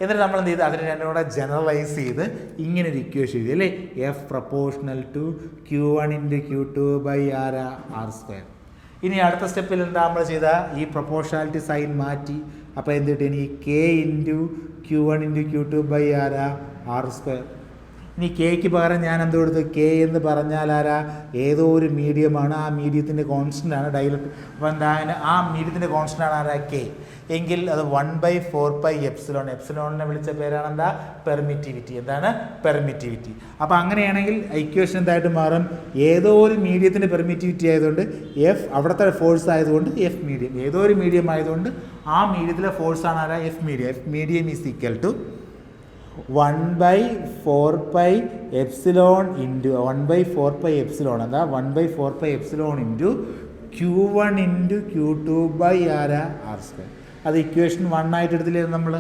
എന്നിട്ട് നമ്മൾ എന്ത് ചെയ്ത് അതിനെ രണ്ടും കൂടെ ജനറലൈസ് ചെയ്ത് ഇങ്ങനെ ഒരു ഇക്വേഷൻ എഴുതി അല്ലേ, F proportional to Q1 × Q2 by R square. ഇനി അടുത്ത സ്റ്റെപ്പിൽ എന്താ നമ്മൾ ചെയ്ത ഈ പ്രൊപ്പോർഷണാലിറ്റി സൈൻ മാറ്റി. അപ്പോൾ എന്ത് കിട്ടി? ഇനി K × Q1 × Q2 by R square. ഇനി കെയ്ക്ക് പകരം ഞാൻ എന്ത് കൊടുത്തു? കെ എന്ന് പറഞ്ഞാൽ ആരാ? ഏതോ ഒരു മീഡിയമാണ്. ആ മീഡിയത്തിൻ്റെ കോൺസ്റ്റൻ്റ് ആണ് ഡൈലക്ട്രിക്. അപ്പോൾ എന്താ ആ മീഡിയത്തിൻ്റെ കോൺസ്റ്റൻ്റ് ആണ് ആരാ? കെ. എങ്കിൽ അത് 1/4πε. എപ്സിലോണിനെ വിളിച്ച പേരാണ് എന്താ? പെർമിറ്റിവിറ്റി. എന്താണ്? പെർമിറ്റിവിറ്റി. അപ്പോൾ അങ്ങനെയാണെങ്കിൽ ഇക്വേഷൻ എന്തായിട്ട് മാറും? ഏതോ ഒരു മീഡിയത്തിൻ്റെ പെർമിറ്റിവിറ്റി ആയതുകൊണ്ട് എഫ് അവിടുത്തെ ഫോഴ്സ് ആയതുകൊണ്ട് എഫ് മീഡിയം, ഏതോ ഒരു മീഡിയം ആയതുകൊണ്ട് ആ മീഡിയത്തിലെ ഫോഴ്സാണ് ആരാ? F medium. F medium is equal to 1/4πε into 1/4πε എന്താ? 1/4πε into Q1 × Q2 by R square. അത് ഇക്വേഷൻ 1 ആയിട്ട് എടുത്തില്ലേ നമ്മൾ?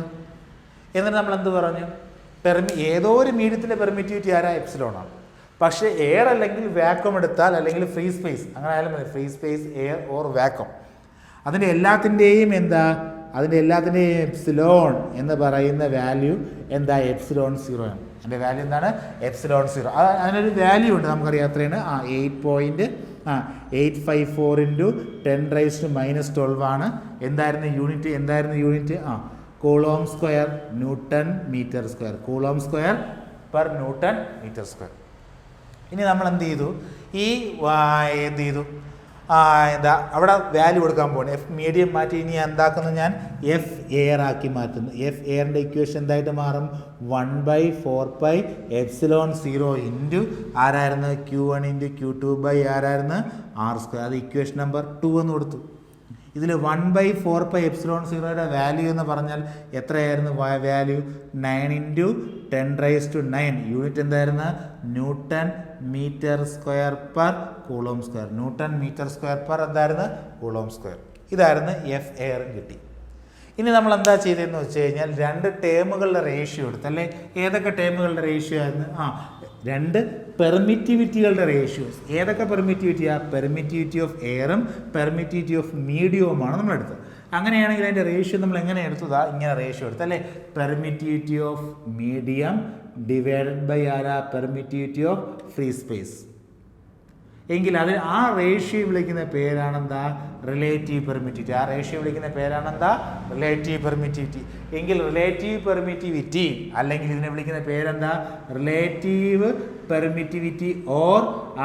എന്നിട്ട് നമ്മൾ എന്ത് പറഞ്ഞു? ഏതോ ഒരു മീഡിയത്തിൻ്റെ പെർമിറ്റിവിറ്റി ആരാ? എപ്സിലോണാണ്. പക്ഷേ എയർ അല്ലെങ്കിൽ വാക്വം എടുത്താൽ, അല്ലെങ്കിൽ ഫ്രീ സ്പേസ്, അങ്ങനെ ആയാലും മതി, free space, air or vacuum, അതിൻ്റെ എല്ലാത്തിൻ്റെയും എന്താ? അതിൻ്റെ എല്ലാത്തിൻ്റെയും എപ്സിലോൺ എന്ന് പറയുന്ന വാല്യൂ എന്താ? എപ്സിലോൺ 0 ആണ്. അതിൻ്റെ വാല്യൂ എന്താണ്? എപ്സിലോൺ 0. അതിനൊരു വാല്യൂ ഉണ്ട്, നമുക്കറിയാം എത്രയാണ്? 8.854 × 10⁻⁻12 ആണ്. എന്തായിരുന്നു unit? Coulomb square newton metre square. Coulomb square per newton metre square. ഇനി നമ്മൾ എന്ത് ചെയ്തു? എന്താ അവിടെ വാല്യൂ കൊടുക്കാൻ പോകുന്നത്? എഫ് മീഡിയം മാറ്റി ഇനി എന്താക്കുന്നു? ഞാൻ എഫ് എയർ ആക്കി മാറ്റുന്നു. എഫ് എയറിൻ്റെ ഇക്വേഷൻ എന്തായിട്ട് മാറും? 1/4πε0 ഇൻറ്റു ആരായിരുന്നു? Q1 × Q2 ബൈ ആരായിരുന്നു? R square. അത് ഇക്വേഷൻ നമ്പർ 2 എന്ന് കൊടുത്തു. ഇതിൽ 1/4πε0യുടെ വാല്യൂ എന്ന് പറഞ്ഞാൽ എത്രയായിരുന്നു വാല്യൂ? 9 × 10⁻⁹. യൂണിറ്റ് എന്തായിരുന്നു? Newton metre square per coulomb square. Newton metre square per എന്തായിരുന്നു? Coulomb square. ഇതായിരുന്നു എഫ് എയറും കിട്ടി. ഇനി നമ്മൾ എന്താ ചെയ്തതെന്ന് വെച്ച് കഴിഞ്ഞാൽ രണ്ട് ടേമുകളുടെ റേഷ്യോ എടുത്ത്, അല്ലേ? ഏതൊക്കെ ടേമുകളുടെ റേഷ്യോ ആയിരുന്നു? രണ്ട് പെർമിറ്റിവിറ്റികളുടെ റേഷ്യോസ്. ഏതൊക്കെ പെർമിറ്റിവിറ്റിയാണ്? പെർമിറ്റിവിറ്റി ഓഫ് എയറും പെർമിറ്റിവിറ്റി ഓഫ് മീഡിയവുമാണ് നമ്മളെടുത്തത്. അങ്ങനെയാണെങ്കിൽ അതിൻ്റെ റേഷ്യോ നമ്മൾ എങ്ങനെ എടുത്തതാ? ഇങ്ങനെ റേഷ്യോ എടുത്തു, അല്ലേ? Permittivity of medium divided by ആരാ? Permittivity of free space. എങ്കിൽ അത് ആ റേഷ്യോ വിളിക്കുന്ന പേരാണെന്താ? Relative permittivity. ആ റേഷ്യോ വിളിക്കുന്ന പേരാണെന്താ? Relative permittivity. എങ്കിൽ റിലേറ്റീവ് പെർമിറ്റിവിറ്റി അല്ലെങ്കിൽ ഇതിനെ വിളിക്കുന്ന പേരെന്താ? റിലേറ്റീവ് പെർമിറ്റിവിറ്റി ഓർ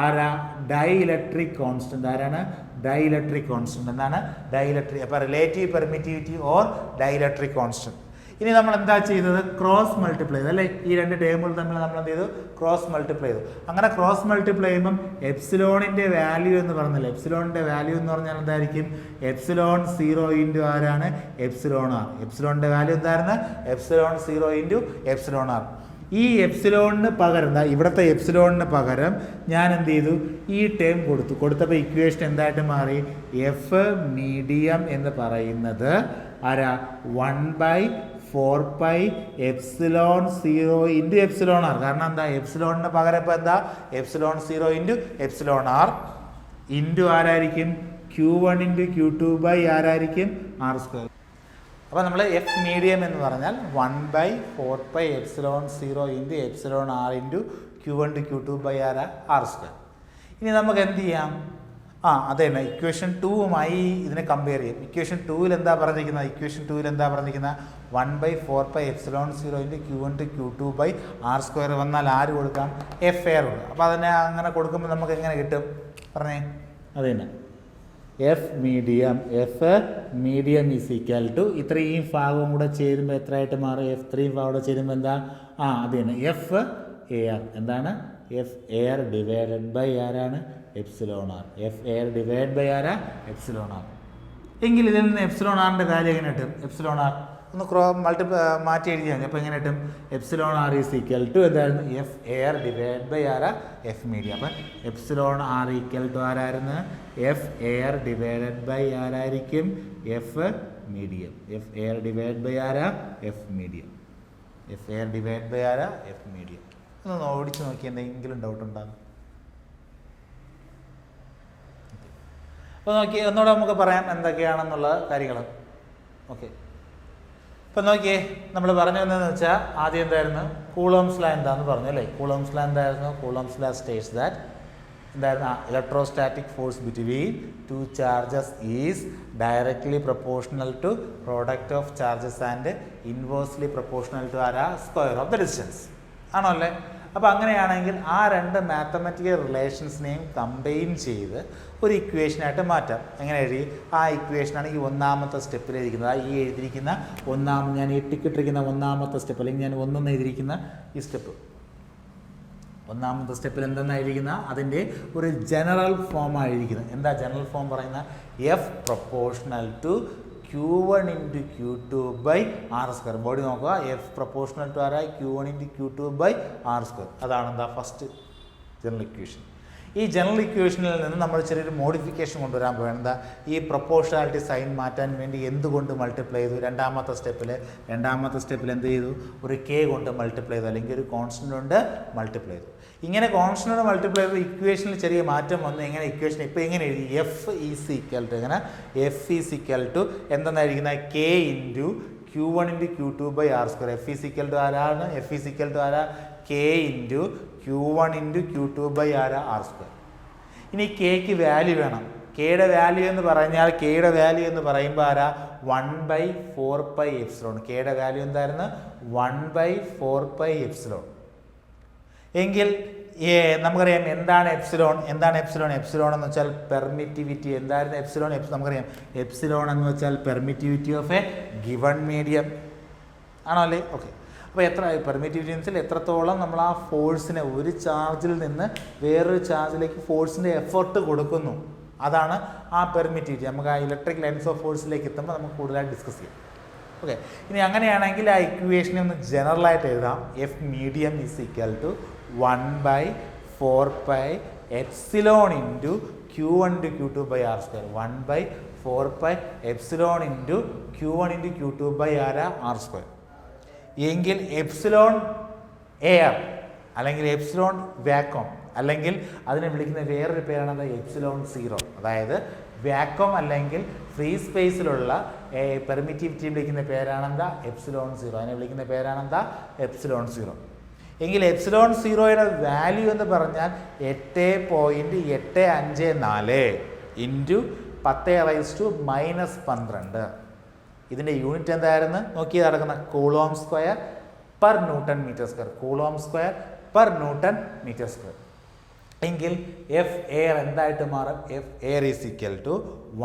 ആരാ? Dielectric constant. ആരാണ്? Dielectric constant. എന്താണ്? ഡൈഇലക്ട്രിക്. അപ്പോൾ relative permittivity or dielectric constant. ഇനി നമ്മൾ എന്താ ചെയ്തത്? ക്രോസ് മൾട്ടിപ്ലൈ ചെയ്തു, അല്ലേ? ഈ രണ്ട് ടേമുകൾ തമ്മിൽ നമ്മൾ എന്ത് ചെയ്തു? ക്രോസ് മൾട്ടിപ്ലൈ ചെയ്തു. അങ്ങനെ ക്രോസ് മൾട്ടിപ്ലൈ ചെയ്യുമ്പം എപ്സിലോണിൻ്റെ വാല്യൂ എന്ന് പറഞ്ഞല്ലോ, എപ്സിലോണിൻ്റെ വാല്യൂ എന്ന് പറഞ്ഞാൽ എന്തായിരിക്കും? എപ്സിലോൺ 0 ഇൻറ്റു ആരാണ്? Epsilon R. എപ്സിലോണിൻ്റെ വാല്യൂ എന്തായിരുന്നു? Epsilon 0 into epsilon R. ഈ എപ്സിലോണിന് പകരം എന്താ? ഇവിടുത്തെ എപ്സിലോണിന് പകരം ഞാൻ എന്ത് ചെയ്തു? ഈ ടേം കൊടുത്തപ്പോൾ ഇക്വേഷൻ എന്തായിട്ട് മാറി? എഫ് മീഡിയം എന്ന് പറയുന്നത് ആരാ? 1/4πε0 ഇൻറ്റു എപ്സിലോൺ ആർ. കാരണം എന്താ? എപ്സിലോണിന് പകരം ഇപ്പോൾ എന്താ? Epsilon 0 into epsilon R into ആരായിരിക്കും? Q1 × Q2 ബൈ ആരായിരിക്കും? R square. അപ്പോൾ നമ്മൾ എഫ് മീഡിയം എന്ന് പറഞ്ഞാൽ 1/4πε0 into epsilon R into Q1 × Q2 by R square. ഇനി നമുക്ക് എന്ത് ചെയ്യാം? അതെ തന്നെ ഇക്വേഷൻ 2മായി ഇതിനെ കമ്പയർ ചെയ്യും. ഇക്വേഷൻ 2ൽ എന്താ പറഞ്ഞിരിക്കുന്നത്? 1/4πε0 into Q1 × Q2 by R square വന്നാൽ ആര് കൊടുക്കാം? എഫ് എയർ കൊടുക്കാം. അപ്പോൾ അതിനെ അങ്ങനെ കൊടുക്കുമ്പോൾ നമുക്ക് എങ്ങനെ കിട്ടും? പറഞ്ഞേ. അത് തന്നെ F medium is equal to ഇത്രയും ഭാഗവും കൂടെ ചേരുമ്പോൾ എത്രയായിട്ട് മാറും? F3 ഭാഗം കൂടെ ചേരുമ്പോൾ എന്താ? അത് തന്നെ എഫ് എയർ. എന്താണ്? എഫ് എയർ ഡിവൈഡഡ് ബൈ ആരാണ്? Epsilon R. F air divide by ആരാ? Epsilon R. എങ്കിൽ ഇതിൽ നിന്ന് എപ്സിലോൺ ആറിൻ്റെ വാല്യൂ എങ്ങനെ കിട്ടും? എപ്സിലോൺ ആർ ഒന്ന് മാറ്റി എഴുതിയാൽ മതി. അപ്പോൾ എങ്ങനെ കിട്ടും? Epsilon R is equal to എന്തായിരുന്നു? എഫ് എയർ ഡിവൈഡ് ബൈ ആരാ? F medium. അപ്പം എപ്സിലോൺ ആർ ഈക്വൽ ടു ആരായിരുന്നു? എഫ് എയർ ഡിവൈഡഡ് ബൈ ആരായിരിക്കും? F medium. F air divide by ആരാ? F medium. F air divide by ആരാ? F medium. ഒന്ന് ഓടിച്ച് നോക്കി എന്തെങ്കിലും ഡൗട്ട് ഉണ്ടാകും? അപ്പോൾ നോക്കി ഒന്നുകൂടെ നമുക്ക് പറയാം എന്തൊക്കെയാണെന്നുള്ള കാര്യങ്ങൾ. ഓക്കെ, ഇപ്പം നോക്കിയേ, നമ്മൾ പറഞ്ഞു വന്നതെന്ന് വെച്ചാൽ ആദ്യം എന്തായിരുന്നു? കൂളോംസ് ലോ എന്താണെന്ന് പറഞ്ഞു അല്ലേ? കൂളോംസ് ലോ എന്തായിരുന്നു? കൂളോംസ് ലോ സ്റ്റേറ്റ്സ് ദാറ്റ് എന്തായിരുന്നു? Electrostatic force between two charges is directly proportional to product of charges and inversely proportional to ആരാ? Square of the distance. ആണോ അല്ലേ? അപ്പോൾ അങ്ങനെയാണെങ്കിൽ ആ രണ്ട് മാത്തമാറ്റിക്കൽ റിലേഷൻസിനെയും കമ്പൈൻ ചെയ്ത് ഒരു ഇക്വേഷനായിട്ട് മാറ്റാം. എങ്ങനെ എഴുതി? ആ ഇക്വേഷനാണ് ഈ ഒന്നാമത്തെ സ്റ്റെപ്പിലിരിക്കുന്നത്. ഈ എഴുതിയിരിക്കുന്ന ഞാൻ ഈ ടിക്കിട്ടിരിക്കുന്ന ഒന്നാമത്തെ സ്റ്റെപ്പ്, അല്ലെങ്കിൽ ഞാൻ ഒന്നെന്ന് എഴുതിയിരിക്കുന്ന ഈ സ്റ്റെപ്പ്, ഒന്നാമത്തെ സ്റ്റെപ്പിൽ എന്തെന്നായിരിക്കുന്ന അതിൻ്റെ ഒരു ജനറൽ ഫോമാണ് എഴുതിയിരിക്കുന്നത്. എന്താ ജനറൽ ഫോം പറയുന്നത്? F proportional to Q1 into Q2 by R square. Body നോക്കുക, എഫ് പ്രൊപ്പോർഷണൽ ടു ആരായി? Q1 into Q2 by R square. അതാണ് എന്താ ഫസ്റ്റ് ജനറൽ ഇക്വേഷൻ. ഈ ജനറൽ ഇക്വേഷനിൽ നിന്ന് നമ്മൾ ചെറിയൊരു മോഡിഫിക്കേഷൻ കൊണ്ടുവരാൻ പോകുന്നത് എന്താ? ഈ പ്രൊപ്പോർഷണാലിറ്റി സൈൻ മാറ്റാൻ വേണ്ടി എന്തുകൊണ്ട് മൾട്ടിപ്ലൈ ചെയ്തു? രണ്ടാമത്തെ സ്റ്റെപ്പിൽ എന്ത് ചെയ്തു? ഒരു കെ കൊണ്ട് മൾട്ടിപ്ലൈ ചെയ്തു, അല്ലെങ്കിൽ ഒരു കോൺസ്റ്റൻ്റ് കൊണ്ട് മൾട്ടിപ്ലൈ ചെയ്തു. ഇങ്ങനെ കോൺസ്റ്റൻ്റ് മൾട്ടിപ്ലൈ ചെയ്ത് ഇക്വേഷനിൽ ചെറിയ മാറ്റം വന്നു. എങ്ങനെ ഇക്വേഷൻ ഇപ്പോൾ എങ്ങനെ എഴുതി? എഫ് ഈസ് ഈക്വൽ ടു എങ്ങനെ? എഫ് ഈസ് ഈക്വൽ ടു എന്തെന്നായിരിക്കുന്നത്? K into Q1 into Q2 by R square. F is equal to ആരാണ്? എഫ് ഈസ് ഈക്വൽ ടു ആരാ? K into Q1 into Q2 by ആരാ? R square. ഇനി കെക്ക് value വേണം. കെയുടെ value എന്ന് പറയുമ്പോൾ ആരാ? 1/4πε. കെയുടെ വാല്യൂ എന്തായിരുന്നു? 1/4πε. എങ്കിൽ നമുക്കറിയാം എന്താണ് എപ്സിലോൺ. എപ്സിലോൺ എന്ന് വെച്ചാൽ പെർമിറ്റിവിറ്റി. എന്തായിരുന്നു എപ്സിലോൺ? നമുക്കറിയാം എപ്സിലോൺ എന്ന് വെച്ചാൽ permittivity of a given medium. ആണോ അല്ലേ? ഓക്കെ, അപ്പോൾ എത്ര പെർമിറ്റിവിറ്റി എന്ന് വെച്ചാൽ എത്രത്തോളം നമ്മൾ ആ ഫോഴ്സിനെ ഒരു ചാർജിൽ നിന്ന് വേറൊരു ചാർജിലേക്ക് ഫോഴ്സിൻ്റെ എഫർട്ട് കൊടുക്കുന്നു, അതാണ് ആ പെർമിറ്റിവിറ്റി. നമുക്ക് ആ ഇലക്ട്രിക് ലൈൻസ് ഓഫ് ഫോഴ്സിലേക്ക് എത്തുമ്പോൾ നമുക്ക് കൂടുതലായിട്ട് ഡിസ്കസ് ചെയ്യാം. ഓക്കെ, ഇനി അങ്ങനെയാണെങ്കിൽ ആ ഇക്വേഷനെ ഒന്ന് ജനറലായിട്ട് എഴുതാം. F medium is equal to 1/4πε into Q1 into Q2 by R square. 1/4πε into Q1 into Q2 by R square. എങ്കിൽ എപ്സിലോൺ എയർ അല്ലെങ്കിൽ എപ്സിലോൺ വാക്വം അല്ലെങ്കിൽ അതിനെ വിളിക്കുന്ന വേറൊരു പേരാണ് എപ്സിലോൺ സീറോ. അതായത് വാക്വം അല്ലെങ്കിൽ ഫ്രീ സ്പേസിലുള്ള പെർമിറ്റിവിറ്റി വിളിക്കുന്ന പേരാണെന്താ? Epsilon zero. അതിനെ വിളിക്കുന്ന പേരാണെന്താ? Epsilon zero. എങ്കിൽ എപ്സിലോൺ സീറോയുടെ വാല്യൂ എന്ന് പറഞ്ഞാൽ 8.854 ഇൻറ്റു 10⁻⁻12. ഇതിൻ്റെ യൂണിറ്റ് എന്തായിരുന്നു? നോക്കി നടക്കുന്ന coulomb square per newton metre square. Coulomb square per newton metre square. എങ്കിൽ എഫ് എയർ എന്തായിട്ട് മാറും? F air is equal to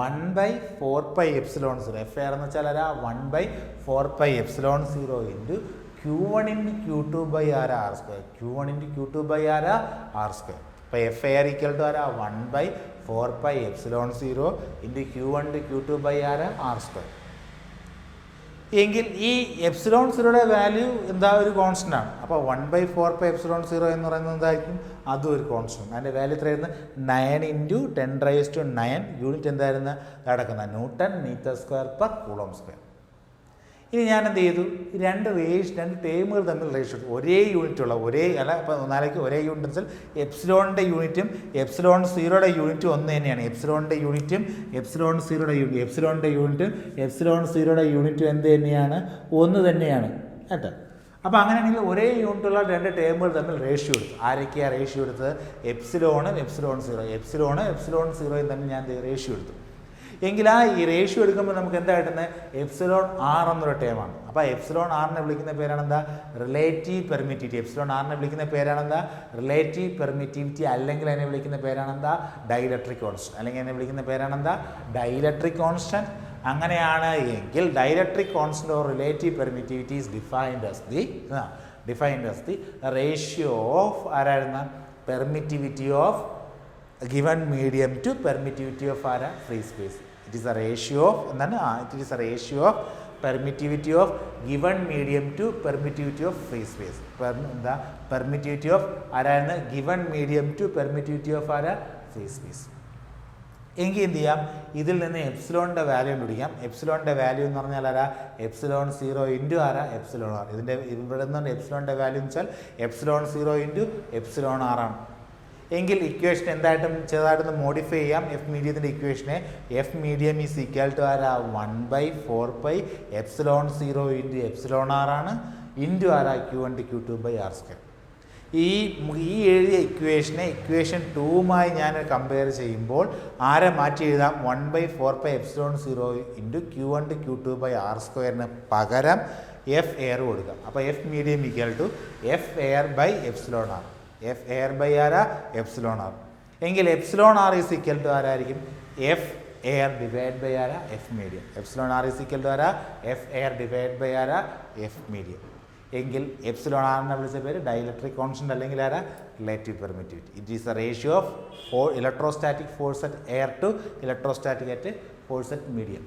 1/4πε0. F air എന്ന് വെച്ചാൽ ആരാ? 1/4πε0 into Q1 into Q2 by R square. Q1 into Q2 by R square. അപ്പോൾ F air equal to ആരാ? 1/4πε0 into Q1 into Q2 by R square. എങ്കിൽ ഈ epsilon സീറോയുടെ value എന്താ? ഒരു കോൺസ്റ്റൻ്റ് ആണ്. അപ്പോൾ 1/4πε0 എന്ന് പറയുന്നത് എന്തായിരിക്കും? അതും ഒരു കോൺസ്റ്റൻ്റ്. അതിൻ്റെ വാല്യൂ എത്രയായിരുന്നു? 9 ഇൻറ്റു 10⁻⁹. യൂണിറ്റ് എന്തായിരുന്നു? നടക്കുന്ന newton metre square per coulomb square. ഇനി ഞാൻ എന്ത് ചെയ്തു? രണ്ട് ടേമുകൾ തമ്മിൽ റേഷ്യോ ഒരേ യൂണിറ്റുള്ള അപ്പോൾ ഒന്നാലേക്ക് ഒരേ യൂണിറ്റ് വെച്ചാൽ എപ്സിലോണിൻ്റെ യൂണിറ്റും എപ്സിലോൺ സീറോയുടെ യൂണിറ്റും ഒന്ന് തന്നെയാണ്. എപ്സിലോണിൻ്റെ യൂണിറ്റും എപ്സിലോൺ സീറോയുടെ യൂണിറ്റും എന്ത് തന്നെയാണ്? ഒന്ന് തന്നെയാണ് കേട്ടോ. അപ്പോൾ അങ്ങനെയാണെങ്കിൽ ഒരേ യൂണിറ്റുള്ള രണ്ട് ടേമുകൾ തമ്മിൽ റേഷ്യോ എടുത്തു. ആരൊക്കെയാണ് റേഷ്യോ എടുത്തത്? എപ്സിലോണും എപ്സിലോൺ സീറോയും തമ്മിൽ ഞാൻ റേഷ്യോ എടുത്തു. എങ്കിൽ ആ ഈ റേഷ്യോ എടുക്കുമ്പോൾ നമുക്ക് എന്താ കിട്ടുന്നത്? എപ്സിലോൺ ആർ എന്നൊരു ടേമാണ്. അപ്പോൾ എപ്സിലോൺ ആറിനെ വിളിക്കുന്ന പേരാണെന്താ? Relative permittivity. എപ്സിലോൺ ആറിനെ വിളിക്കുന്ന പേരാണെന്താ? Relative permittivity. അല്ലെങ്കിൽ അതിനെ വിളിക്കുന്ന പേരാണെന്താ? Dielectric constant. അങ്ങനെയാണ് എങ്കിൽ dielectric constant or relative permittivity is defined as the ratio of ആരായിരുന്ന? Permittivity of given medium to permittivity of free space. It is a ratio of permittivity of given medium to permittivity of free space. എന്താ permittivity of ആരായിരുന്നു given medium to permittivity of ആരാ free space. എങ്കിൽ എന്ത് ചെയ്യാം, ഇതിൽ നിന്ന് എപ്സിലോണിൻ്റെ value കണ്ടുപിടിക്കാം. എപ്സിലോണിൻ്റെ value എന്ന് പറഞ്ഞാൽ ആരാ എപ്സിലോൺ 0 ഇൻറ്റു ആരാ എപ്സിലോൺ ആർ. ഇതിൻ്റെ ഇവിടെ നിന്ന് എപ്സിലോണിൻ്റെ വാല്യൂ എന്ന് വെച്ചാൽ എപ്സിലോൺ 0 ഇൻറ്റു എപ്സിലോൺ ആർ ആണ്. എങ്കിൽ ഇക്വേഷൻ എന്തായിട്ടും ചെറുതായിട്ടൊന്ന് മോഡിഫൈ ചെയ്യാം. എഫ് മീഡിയത്തിൻ്റെ ഇക്വേഷനെ F medium is equal to ആരാ 1/4 എപ്സിലോൺ 0 ഇൻറ്റു എപ്സിലോൺ ആർ ആണ് ഇൻറ്റു ആരാ Q1 Q2 R സ്ക്വയർ. ഈ എഴുതിയ ഇക്വേഷൻ 2മായി ഞാൻ കമ്പയർ ചെയ്യുമ്പോൾ ആരെ മാറ്റി എഴുതാം 1/4 epsilon 0 into Q1 Q2 R സ്ക്വയറിന് പകരം എഫ് എയർ കൊടുക്കാം. അപ്പോൾ F medium equal to F air by epsilon R. F air by ആരാ എപ്സിലോൺ ആർ. എങ്കിൽ epsilon R is equal to ആരായിരിക്കും എഫ് എയർ ഡിവൈഡ് ബൈ ആരാ F medium. Epsilon R is equal to ആരാ F air divide by ആരാ F medium. എങ്കിൽ epsilon ആറിനെ വിളിച്ച പേര് ഡൈഇലക്ട്രിക് കോൺസ്റ്റന്റ് അല്ലെങ്കിൽ ആരാ relative permittivity. It is a ratio of electrostatic force at air to electrostatic at force at medium.